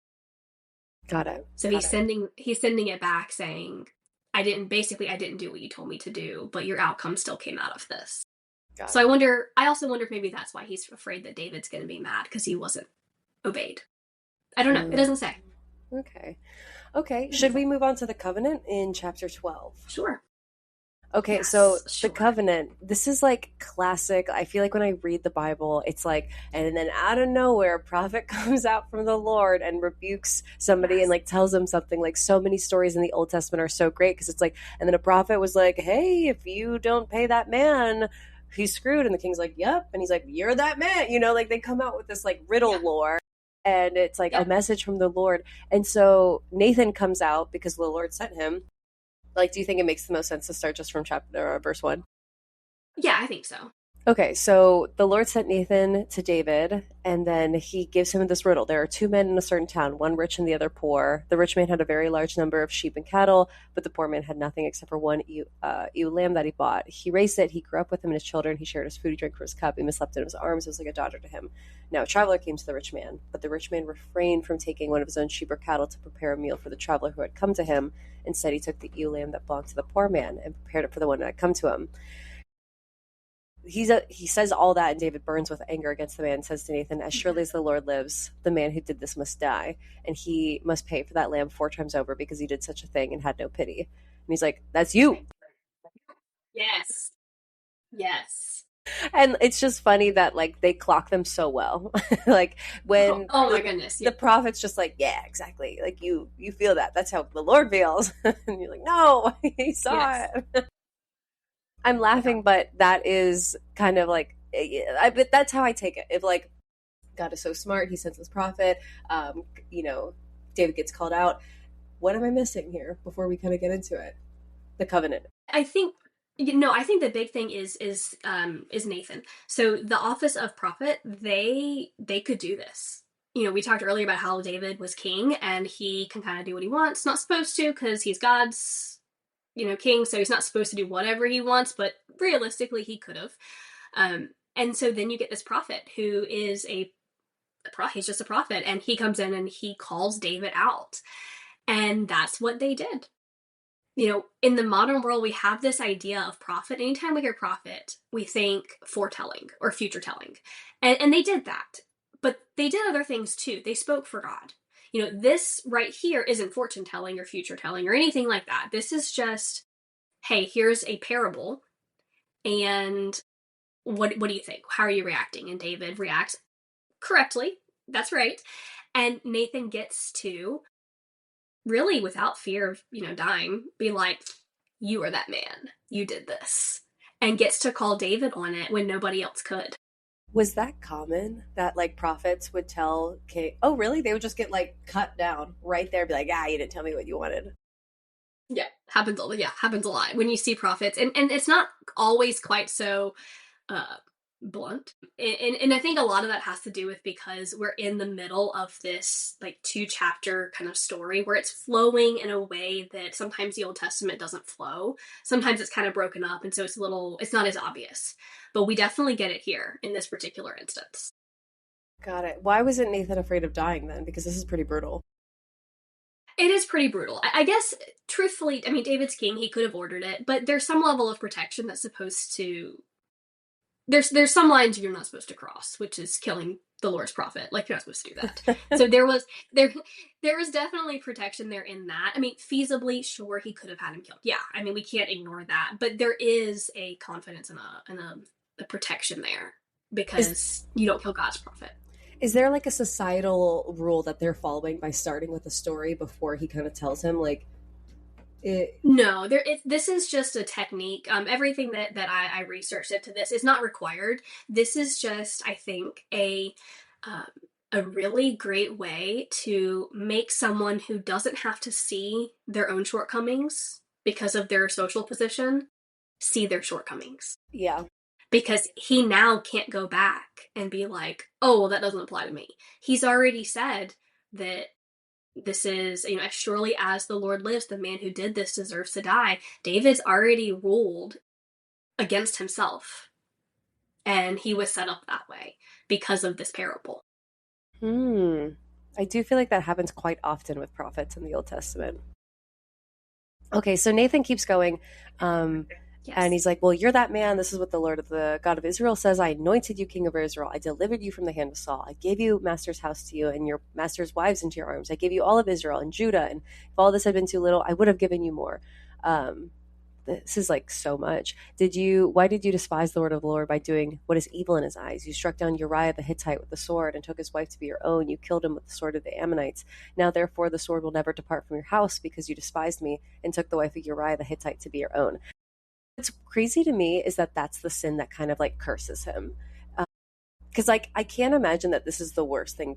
Got it. So he's sending it back saying, I didn't do what you told me to do, but your outcome still came out of this. So I also wonder if maybe that's why he's afraid that David's going to be mad, because he wasn't obeyed. I don't know. It doesn't say. Okay. Should we move on to the covenant in chapter 12? Sure. Okay, yes, so the covenant, this is like classic. I feel like when I read the Bible, it's like, and then out of nowhere, a prophet comes out from the Lord and rebukes somebody and like tells them something. Like, so many stories in the Old Testament are so great, because it's like, and then a prophet was like, hey, if you don't pay that man, he's screwed. And the king's like, yep. And he's like, you're that man. Like they come out with this like riddle lore, and it's like a message from the Lord. And so Nathan comes out because the Lord sent him. Like, do you think it makes the most sense to start just from verse 1? Yeah, I think so. Okay, so the Lord sent Nathan to David, and then he gives him this riddle. There are two men in a certain town, one rich and the other poor. The rich man had a very large number of sheep and cattle, but the poor man had nothing except for one ewe lamb that he bought. He raised it, he grew up with him and his children, he shared his food, he drank from his cup, he slept in his arms. It was like a daughter to him. Now a traveler came to the rich man, but the rich man refrained from taking one of his own sheep or cattle to prepare a meal for the traveler who had come to him. Instead, he took the ewe lamb that belonged to the poor man and prepared it for the one that had come to him. He says all that, and David burns with anger against the man and says to Nathan, as surely as the Lord lives, the man who did this must die, and he must pay for that lamb 4 times over, because he did such a thing and had no pity. And he's like, that's you. Yes. And it's just funny that like they clock them so well. Like when my goodness, the prophet's just like, yeah, exactly. Like you feel that. That's how the Lord feels. And you're like, no, he saw it. I'm laughing, but that is kind of like, but that's how I take it. If like God is so smart, he sends this prophet, David gets called out. What am I missing here before we kind of get into it? The covenant. I think the big thing is Nathan. So the office of prophet, they could do this. we talked earlier about how David was king and he can kind of do what he wants. Not supposed to, because he's God's, king, so he's not supposed to do whatever he wants, but realistically he could have. And so then you get this prophet who is he's just a prophet, and he comes in and he calls David out. And that's what they did. In the modern world, we have this idea of prophet. Anytime we hear prophet, we think foretelling or future telling. And they did that. But they did other things too. They spoke for God. This right here isn't fortune telling or future telling or anything like that. This is just, hey, here's a parable. And what do you think? How are you reacting? And David reacts correctly. That's right. And Nathan gets to, really without fear of, dying, be like, you are that man. You did this. And gets to call David on it when nobody else could. Was that common that like prophets would tell king? Oh, really? They would just get like cut down right there, be like, you didn't tell me what you wanted. Yeah, happens a lot when you see prophets, and it's not always quite so blunt. And I think a lot of that has to do with because we're in the middle of this like 2-chapter kind of story where it's flowing in a way that sometimes the Old Testament doesn't flow. Sometimes it's kind of broken up, and so it's not as obvious. But we definitely get it here in this particular instance. Got it. Why wasn't Nathan afraid of dying then? Because this is pretty brutal. It is pretty brutal. I guess, truthfully, I mean, David's king, he could have ordered it, but there's some level of protection that's supposed to... There's some lines you're not supposed to cross, which is killing the Lord's prophet. Like, you're not supposed to do that. So there was definitely protection there in that. I mean, feasibly, sure, he could have had him killed. Yeah, I mean, we can't ignore that. But there is a confidence and a protection there because you don't kill God's prophet. Is there like a societal rule that they're following by starting with a story before he kind of tells him like it? No, this is just a technique. Everything that I researched into this is not required. This is just, I think, a really great way to make someone who doesn't have to see their own shortcomings because of their social position see their shortcomings. Yeah. Because he now can't go back and be like, oh, well, that doesn't apply to me. He's already said that this is, as surely as the Lord lives, the man who did this deserves to die. David's already ruled against himself. And he was set up that way because of this parable. I do feel like that happens quite often with prophets in the Old Testament. Okay, so Nathan keeps going. Yes. And he's like, well, you're that man. This is what the Lord, the God of Israel says. I anointed you king over Israel. I delivered you from the hand of Saul. I gave you master's house to you and your master's wives into your arms. I gave you all of Israel and Judah. And if all this had been too little, I would have given you more. This is like so much. Why did you despise the word of the Lord by doing what is evil in his eyes? You struck down Uriah the Hittite with the sword and took his wife to be your own. You killed him with the sword of the Ammonites. Now, therefore, the sword will never depart from your house because you despised me and took the wife of Uriah the Hittite to be your own. What's crazy to me is that that's the sin that kind of like curses him. Because like, I can't imagine that this is the worst thing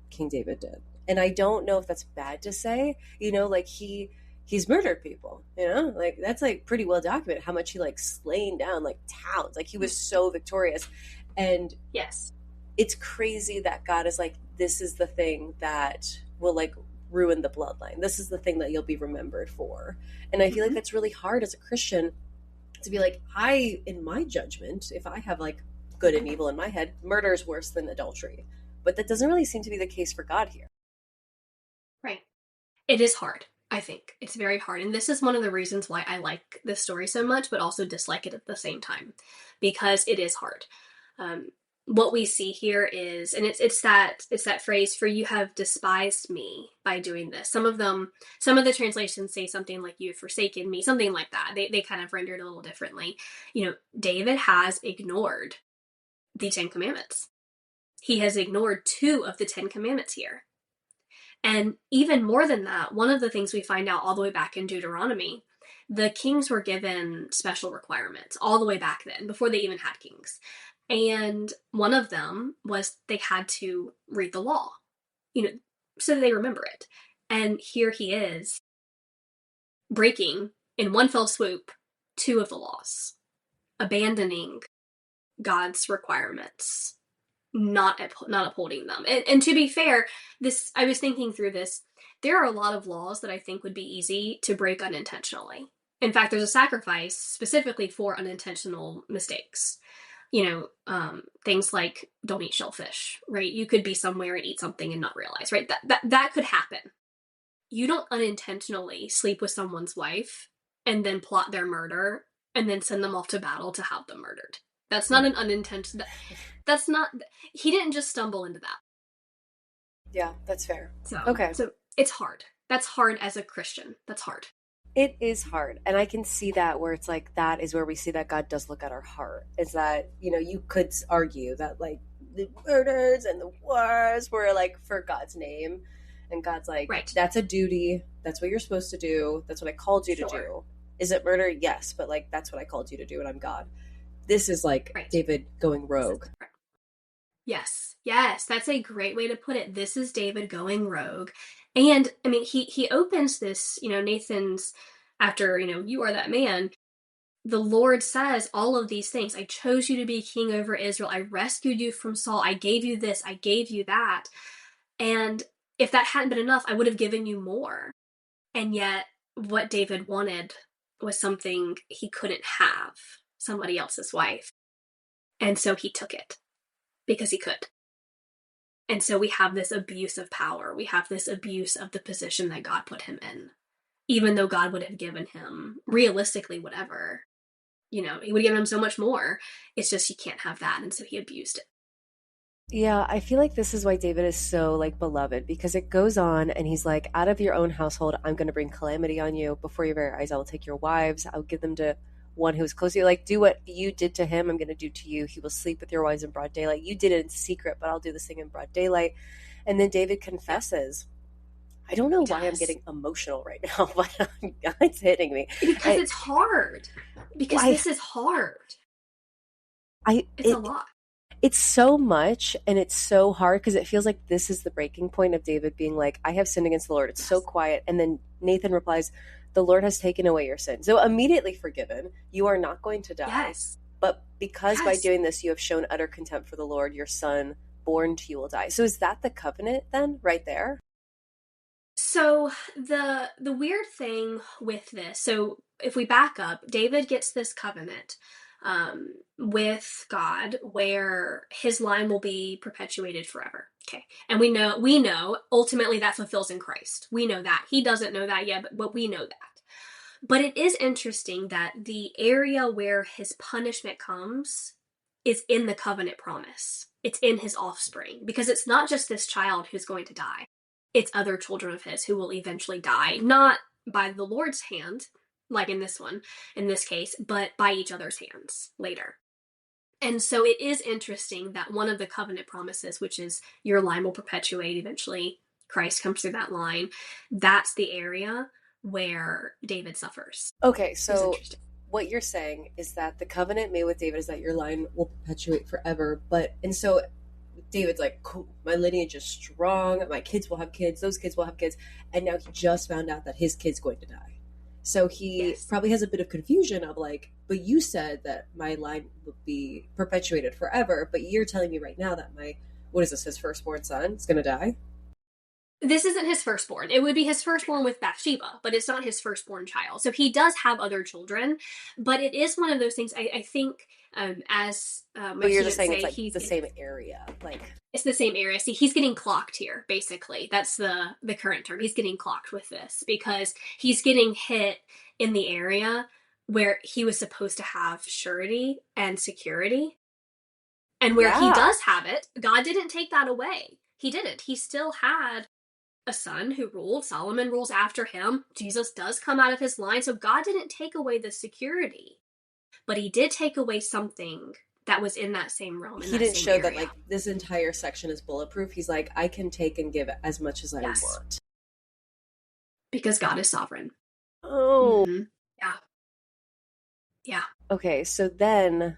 King David did. And I don't know if that's bad to say, like he's murdered people, like that's like pretty well documented how much he like slain down like towns. Like he was so victorious. And yes, it's crazy that God is like, this is the thing that will like ruin the bloodline. This is the thing that you'll be remembered for. And I feel like that's really hard as a Christian to be like, in my judgment, if I have like good and evil in my head, murder is worse than adultery. But that doesn't really seem to be the case for God here. Right. It is hard, I think. It's very hard. And this is one of the reasons why I like this story so much, but also dislike it at the same time. Because it is hard. What we see here is, and it's that phrase, for you have despised me by doing this. Some of the translations say something like you have forsaken me, something like that. They kind of render it a little differently. David has ignored the 10 commandments. He has ignored 2 of the 10 commandments here. And even more than that, one of the things we find out all the way back in Deuteronomy, the kings were given special requirements all the way back then, before they even had kings. And one of them was they had to read the law, so that they remember it. And here he is breaking in one fell swoop 2 of the laws, abandoning God's requirements not upholding them. And to be fair, I was thinking through this. There are a lot of laws that I think would be easy to break unintentionally. In fact, there's a sacrifice specifically for unintentional mistakes. Things like don't eat shellfish, right? You could be somewhere and eat something and not realize, right? That could happen. You don't unintentionally sleep with someone's wife and then plot their murder and then send them off to battle to have them murdered. That's not an unintentional. That's not. He didn't just stumble into that. Yeah, that's fair. Okay. So it's hard. That's hard as a Christian. That's hard. It is hard. And I can see that where it's like, that is where we see that God does look at our heart. Is that, you could argue that like the murders and the wars were like for God's name. And God's like, right. That's a duty. That's what you're supposed to do. That's what I called you to do. Is it murder? Yes. But like, that's what I called you to do and I'm God. This is like David going rogue. Yes. That's a great way to put it. This is David going rogue. And I mean, he opens this, Nathan's after, you are that man. The Lord says all of these things. I chose you to be king over Israel. I rescued you from Saul. I gave you this. I gave you that. And if that hadn't been enough, I would have given you more. And yet what David wanted was something he couldn't have, somebody else's wife. And so he took it because he could. And so we have this abuse of power. We have this abuse of the position that God put him in. Even though God would have given him, realistically, whatever, he would have given him so much more. It's just he can't have that. And so he abused it. Yeah, I feel like this is why David is so like beloved, because it goes on and he's like, out of your own household, I'm going to bring calamity on you. Before your very eyes, I will take your wives. I'll give them to one who is close to you. Like, do what you did to him, I'm going to do to you. He will sleep with your wives in broad daylight. You did it in secret, but I'll do this thing in broad daylight. And then David confesses. I don't know why I'm getting emotional right now, but it's hitting me. Because it's hard. Because this is hard. It's a lot. It's so much and it's so hard because it feels like this is the breaking point of David being like, I have sinned against the Lord. It's so quiet. And then Nathan replies, the Lord has taken away your sin. So immediately forgiven. You are not going to die. Yes. But because by doing this, you have shown utter contempt for the Lord, your son born to you will die. So is that the covenant then right there? So the weird thing with this, so if we back up, David gets this covenant with God where his line will be perpetuated forever. Okay. And we know ultimately that fulfills in Christ. We know that. He doesn't know that yet, but we know that. But it is interesting that the area where his punishment comes is in the covenant promise. It's in his offspring, because it's not just this child who's going to die. It's other children of his who will eventually die, not by the Lord's hand, like in this case, but by each other's hands later. And so it is interesting that one of the covenant promises, which is your line will perpetuate, eventually Christ comes through that line, that's the area where David suffers. Okay, so what you're saying is that the covenant made with David is that your line will perpetuate forever, and so David's like, cool, my lineage is strong, my kids will have kids, those kids will have kids, and now he just found out that his kid's going to die. So he probably has a bit of confusion of like, but you said that my line would be perpetuated forever, but you're telling me right now that his firstborn son is going to die? This isn't his firstborn. It would be his firstborn with Bathsheba, but it's not his firstborn child. So he does have other children, but it is one of those things, I think, but you're just saying it's like the same area. Like it's the same area. See, he's getting clocked here, basically. That's the current term. He's getting clocked with this because he's getting hit in the area where he was supposed to have surety and security. And where he does have it, God didn't take that away. He didn't. He still had a son who ruled. Solomon rules after him. Jesus does come out of his line. So God didn't take away the security, but he did take away something that was in that same realm. He didn't show that like this entire section is bulletproof. He's like, I can take and give as much as I want. Because God is sovereign. Oh. Mm-hmm. Yeah. Okay, so then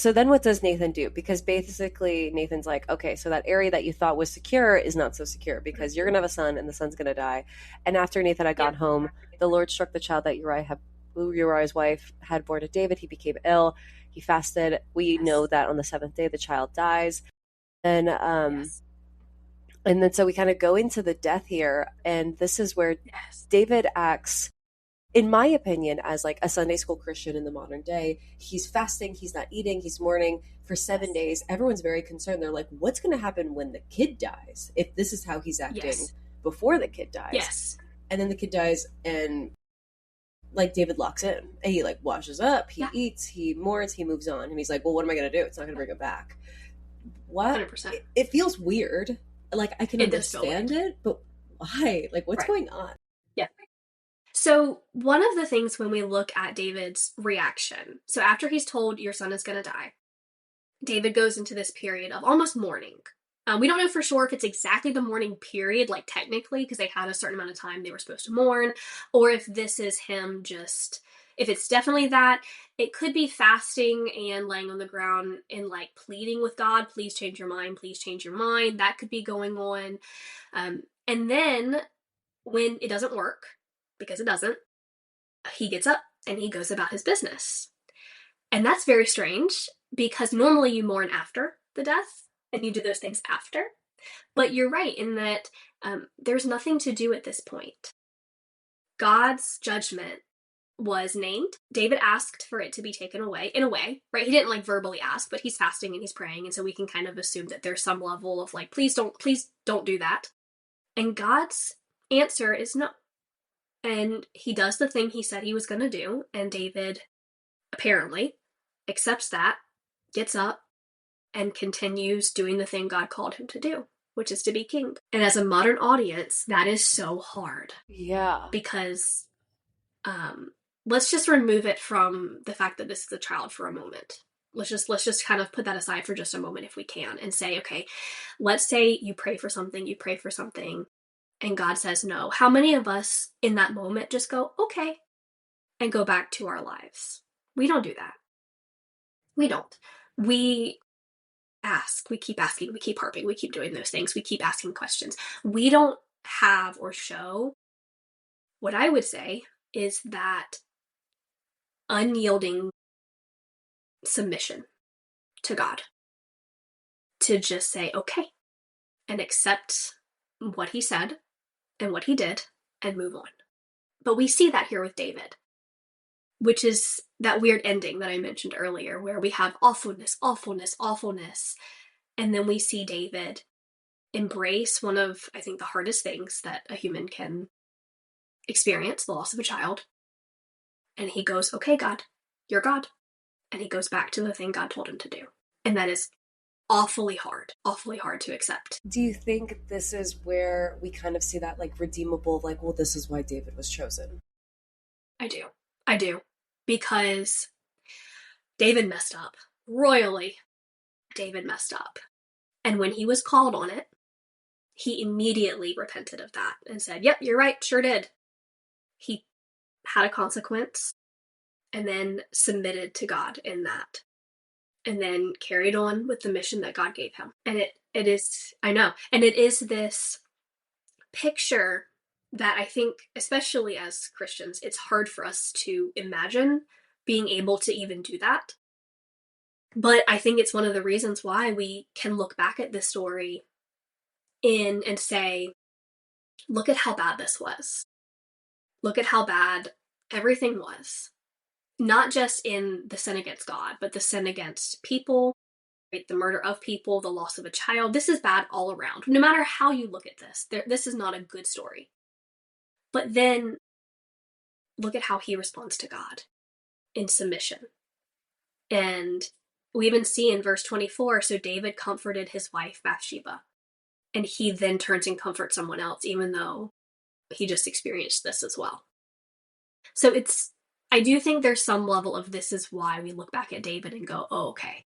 what does Nathan do? Because basically Nathan's like, okay, so that area that you thought was secure is not so secure because you're going to have a son and the son's going to die. And after Nathan had gone home, the Lord struck the child that Uriah's wife had born to David. He became ill. He fasted. We know that on the seventh day the child dies. Yes. And then so we kind of go into the death here, and this is where Yes. David acts, in my opinion, as like a Sunday school Christian in the modern day. He's fasting, he's not eating, he's mourning for 7 days. Everyone's very concerned. They're like, what's going to happen when the kid dies? If this is how he's acting before the kid dies. Yes. And then the kid dies, and like David locks in, and he like washes up, he eats, he mourns, he moves on. And he's like, well, what am I going to do? It's not going to bring him back. What? 100%. It feels weird. Like, I can understand it, but why? Like, what's going on? Yeah. So one of the things when we look at David's reaction, so after he's told your son is going to die, David goes into this period of almost mourning. We don't know for sure if it's exactly the mourning period, like technically, because they had a certain amount of time they were supposed to mourn, or if this is him just, if it's definitely that, it could be fasting and laying on the ground and like pleading with God, please change your mind, please change your mind. That could be going on. And then when it doesn't work, because it doesn't, he gets up and he goes about his business. And that's very strange, because normally you mourn after the death and you do those things after. But you're right in that there's nothing to do at this point. God's judgment was named. David asked for it to be taken away, in a way, right? He didn't like verbally ask, but he's fasting and he's praying. And so we can kind of assume that there's some level of like, please don't do that. And God's answer is no. And he does the thing he said he was going to do. And David apparently accepts that, gets up, and continues doing the thing God called him to do, which is to be king. And as a modern audience, that is so hard. Yeah. Because let's just remove it from the fact that this is a child for a moment. Let's just kind of put that aside for just a moment if we can, and say, okay, let's say you pray for something, and God says no. How many of us in that moment just go, okay, and go back to our lives? We don't do that. We don't. We ask, we keep asking, we keep harping, we keep doing those things, we keep asking questions. We don't have or show, what I would say is that unyielding submission to God, to just say okay and accept what he said and what he did and move on. But we see that here with David, which is that weird ending that I mentioned earlier, where we have awfulness, and then we see David embrace one of, I think, the hardest things that a human can experience, the loss of a child. And he goes, okay, God, you're God. And he goes back to the thing God told him to do. And that is awfully hard to accept. Do you think this is where we kind of see that like redeemable, like, well, this is why David was chosen? I do. Because David messed up. Royally, David messed up. And when he was called on it, he immediately repented of that and said, yep, you're right, sure did. He had a consequence and then submitted to God in that. And then carried on with the mission that God gave him. And it is, I know, and it is this picture that I think, especially as Christians, it's hard for us to imagine being able to even do that. But I think it's one of the reasons why we can look back at this story and say, look at how bad this was. Look at how bad everything was. Not just in the sin against God, but the sin against people, right? The murder of people, the loss of a child. This is bad all around. No matter how you look at this, this is not a good story. But then look at how he responds to God in submission. And we even see in verse 24, so David comforted his wife Bathsheba. And he then turns and comforts someone else, even though he just experienced this as well. So I do think there's some level of this is why we look back at David and go, oh, okay.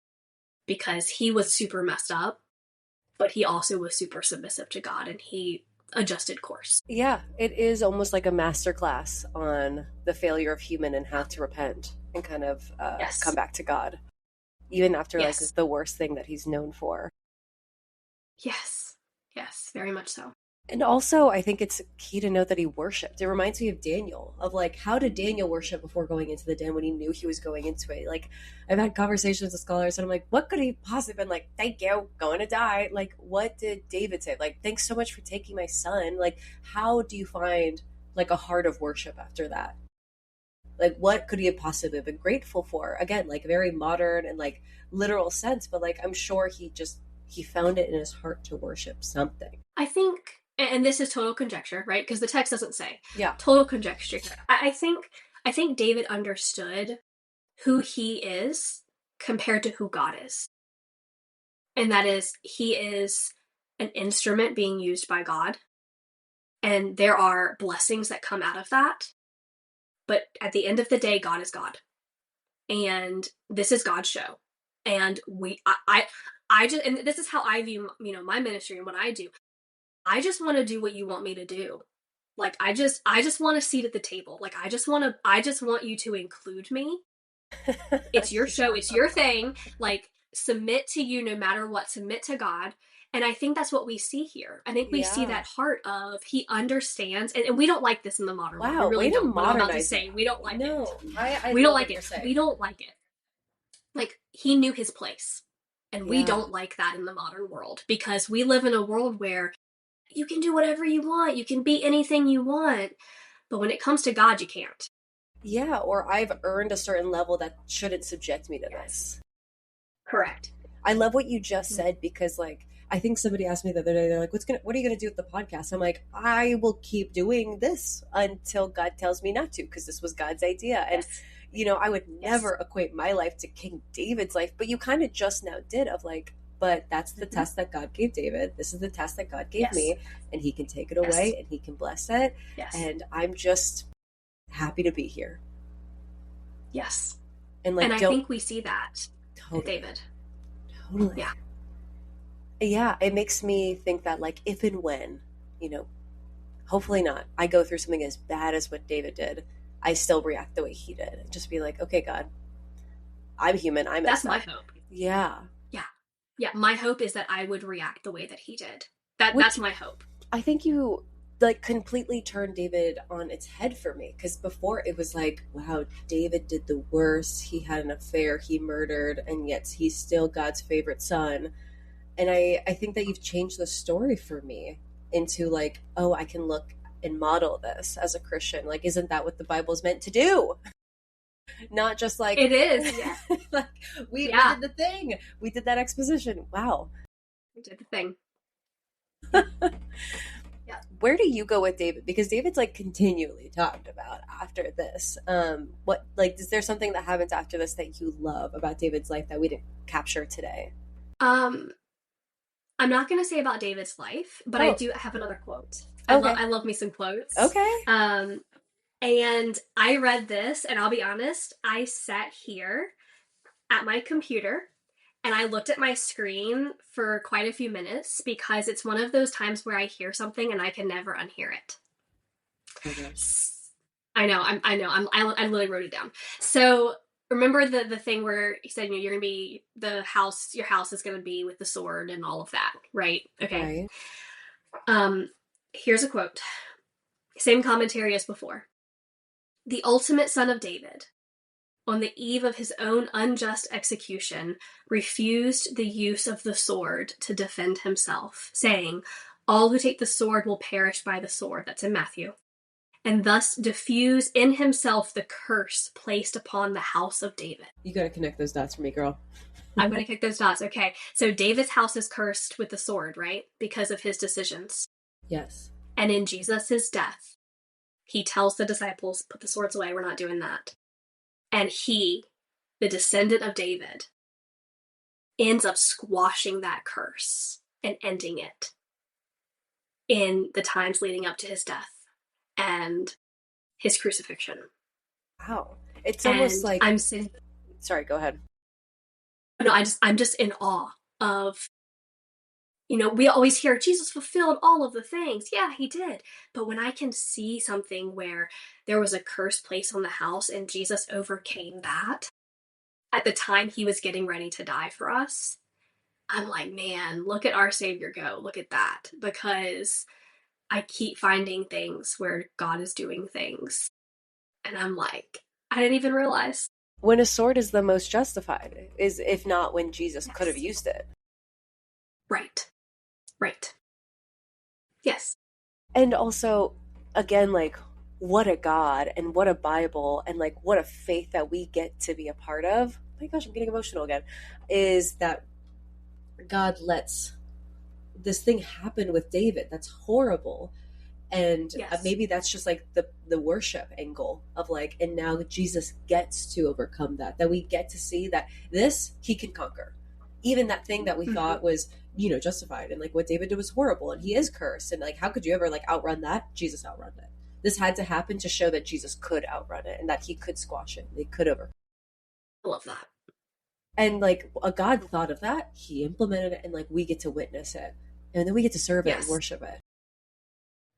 Because he was super messed up, but he also was super submissive to God, and he adjusted course. Yeah, it is almost like a masterclass on the failure of human and how to repent and kind of come back to God, even after like the worst thing that he's known for. Yes, very much so. And also, I think it's key to note that he worshiped. It reminds me of Daniel, of like, how did Daniel worship before going into the den when he knew he was going into it? Like, I've had conversations with scholars, and I'm like, what could he possibly been like, thank you, going to die? Like, what did David say? Like, thanks so much for taking my son. Like, how do you find like a heart of worship after that? Like, what could he have possibly been grateful for? Again, like, very modern and like literal sense, but like, I'm sure he found it in his heart to worship something. I think, and this is total conjecture, right? Because the text doesn't say. Yeah. Total conjecture. I think David understood who he is compared to who God is. And that is, he is an instrument being used by God. And there are blessings that come out of that. But at the end of the day, God is God. And this is God's show. And I just, and this is how I view, my ministry and what I do. I just want to do what you want me to do. Like, I just want a seat at the table. Like, I just want you to include me. It's your show. It's your thing. Like, submit to you no matter what. Submit to God. And I think that's what we see here. I think we see that heart of he understands, and we don't like this in the modern world. We really don't. What I'm about to say, we don't like it. We don't like it. We don't like it. Like, he knew his place. And we don't like that in the modern world, because we live in a world where you can do whatever you want. You can be anything you want. But when it comes to God, you can't. Yeah, or I've earned a certain level that shouldn't subject me to this. Correct. I love what you just said, because like, I think somebody asked me the other day, they're like, what are you going to do with the podcast? I'm like, I will keep doing this until God tells me not to, because this was God's idea. And, I would never equate my life to King David's life, but you kind of just now did, of like, but that's the test that God gave David. This is the test that God gave me, and he can take it away and he can bless it. Yes. And I'm just happy to be here. Yes. And I think we see that with David. Totally. Yeah. Yeah, it makes me think that like, if and when, hopefully not, I go through something as bad as what David did, I still react the way he did. And just be like, okay, God, I'm human. That's my hope. Yeah. Yeah. My hope is that I would react the way that he did. That's my hope. I think you like completely turned David on its head for me, because before it was like, wow, David did the worst. He had an affair. He murdered, and yet he's still God's favorite son. And I think that you've changed the story for me into like, oh, I can look and model this as a Christian. Like, isn't that what the Bible's meant to do? Not just like... It is, yeah. Like, we did the thing. We did that exposition. Wow. We did the thing. Yeah. Where do you go with David? Because David's like continually talked about after this. What, like, is there something that happens after this that you love about David's life that we didn't capture today? I'm not going to say about David's life, but I do have another quote. Okay. I love me some quotes. Okay. And I read this, and I'll be honest, I sat here at my computer and I looked at my screen for quite a few minutes, because it's one of those times where I hear something and I can never unhear it. Okay. I know. I literally wrote it down. So remember the thing where he said, you're going to be your house is going to be with the sword and all of that, right? Okay. Right. Here's a quote. Same commentary as before. The ultimate son of David, on the eve of his own unjust execution, refused the use of the sword to defend himself, saying, all who take the sword will perish by the sword. That's in Matthew. And thus diffuse in himself the curse placed upon the house of David. You got to connect those dots for me, girl. I'm going to connect those dots. Okay. So David's house is cursed with the sword, right? Because of his decisions. Yes. And in Jesus' death, he tells the disciples, put the swords away. We're not doing that. And he, the descendant of David, ends up squashing that curse and ending it in the times leading up to his death and his crucifixion. Wow. It's almost like... Sorry, go ahead. No, I'm just in awe of, we always hear Jesus fulfilled all of the things. Yeah, he did. But when I can see something where there was a curse placed on the house and Jesus overcame that at the time he was getting ready to die for us, I'm like, man, look at our Savior go. Look at that. Because I keep finding things where God is doing things. And I'm like, I didn't even realize. When a sword is the most justified, is if not when Jesus could have used it. Right. Yes. And also, again, like, what a God and what a Bible and like what a faith that we get to be a part of. Oh my gosh, I'm getting emotional again. Is that God lets this thing happen with David that's horrible. And maybe that's just like the worship angle of like, and now Jesus gets to overcome that we get to see that this he can conquer. Even that thing that we thought was, justified, and like what David did was horrible, and he is cursed, and like how could you ever like outrun that? Jesus outrun it. This had to happen to show that Jesus could outrun it and that he could squash it. They could overcome. I love that. And like a God thought of that, he implemented it, and like we get to witness it, and then we get to serve it and worship it.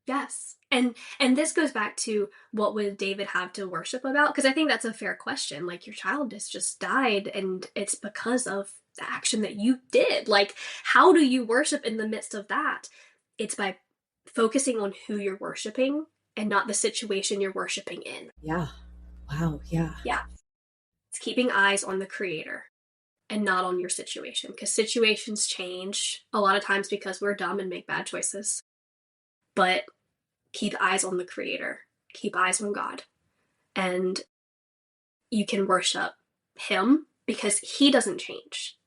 Yes. And this goes back to what would David have to worship about? Because I think that's a fair question. Like, your child has just died, and it's because of the action that you did. Like, how do you worship in the midst of that? It's by focusing on who you're worshiping and not the situation you're worshiping in. Yeah. Wow. Yeah. Yeah. It's keeping eyes on the Creator and not on your situation, because situations change a lot of times because we're dumb and make bad choices. But keep eyes on the Creator, keep eyes on God, and you can worship him because he doesn't change.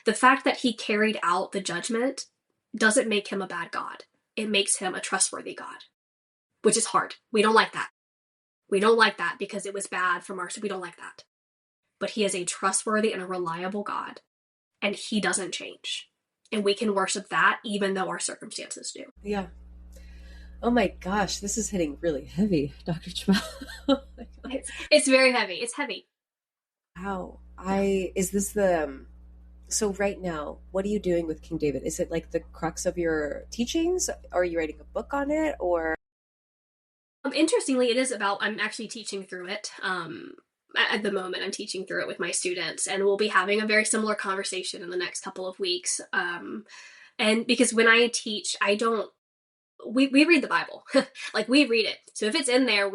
The fact that he carried out the judgment doesn't make him a bad God. It makes him a trustworthy God, which is hard. We don't like that. We don't like that because it was bad from our side. We don't like that. But he is a trustworthy and a reliable God, and he doesn't change. And we can worship that even though our circumstances do. Yeah. Oh my gosh, this is hitting really heavy, Dr. Chappell. Oh my God. It's very heavy. It's heavy. Wow. Is this so right now, what are you doing with King David? Is it like the crux of your teachings? Are you writing a book on it, or? Interestingly, it is about, I'm actually teaching through it. At the moment, I'm teaching through it with my students, and we'll be having a very similar conversation in the next couple of weeks. And because when I teach, we read the Bible. Like, we read it. So if it's in there,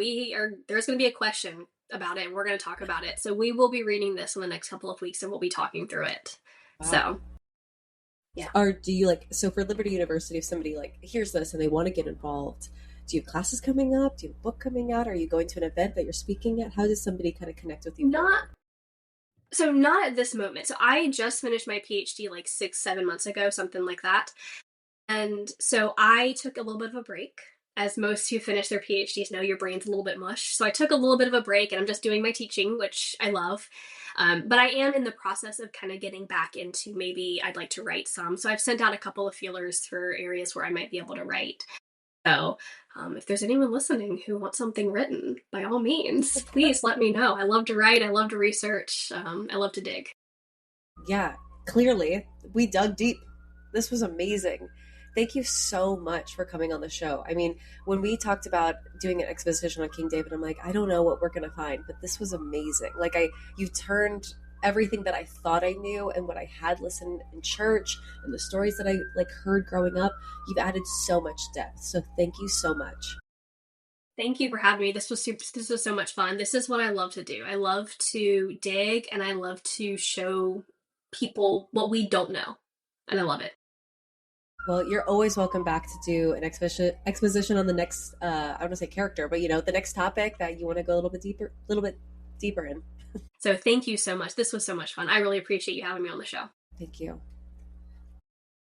there's going to be a question about it, and we're going to talk about it. So we will be reading this in the next couple of weeks, and we'll be talking through it. Wow. So, yeah. Do you so for Liberty University, if somebody like hears this and they want to get involved, do you have classes coming up? Do you have a book coming out? Are you going to an event that you're speaking at? How does somebody kind of connect with you? Not at this moment. So I just finished my PhD like 6-7 months ago, something like that. And so I took a little bit of a break. As most who finish their PhDs know, your brain's a little bit mush. So I took a little bit of a break, and I'm just doing my teaching, which I love. But I am in the process of kind of getting back into, maybe I'd like to write some. So I've sent out a couple of feelers for areas where I might be able to write. So if there's anyone listening who wants something written, by all means, please let me know. I love to write. I love to research. I love to dig. Yeah, clearly we dug deep. This was amazing. Thank you so much for coming on the show. I mean, when we talked about doing an exposition on King David, I'm like, I don't know what we're going to find, but this was amazing. Like, you turned everything that I thought I knew and what I had listened in church and the stories that I heard growing up, you've added so much depth. So thank you so much. Thank you for having me. This was so much fun. This is what I love to do. I love to dig, and I love to show people what we don't know. And I love it. Well, you're always welcome back to do an exposition on the next, I don't want to say character, but the next topic that you want to go a little bit deeper in. So thank you so much. This was so much fun. I really appreciate you having me on the show. Thank you.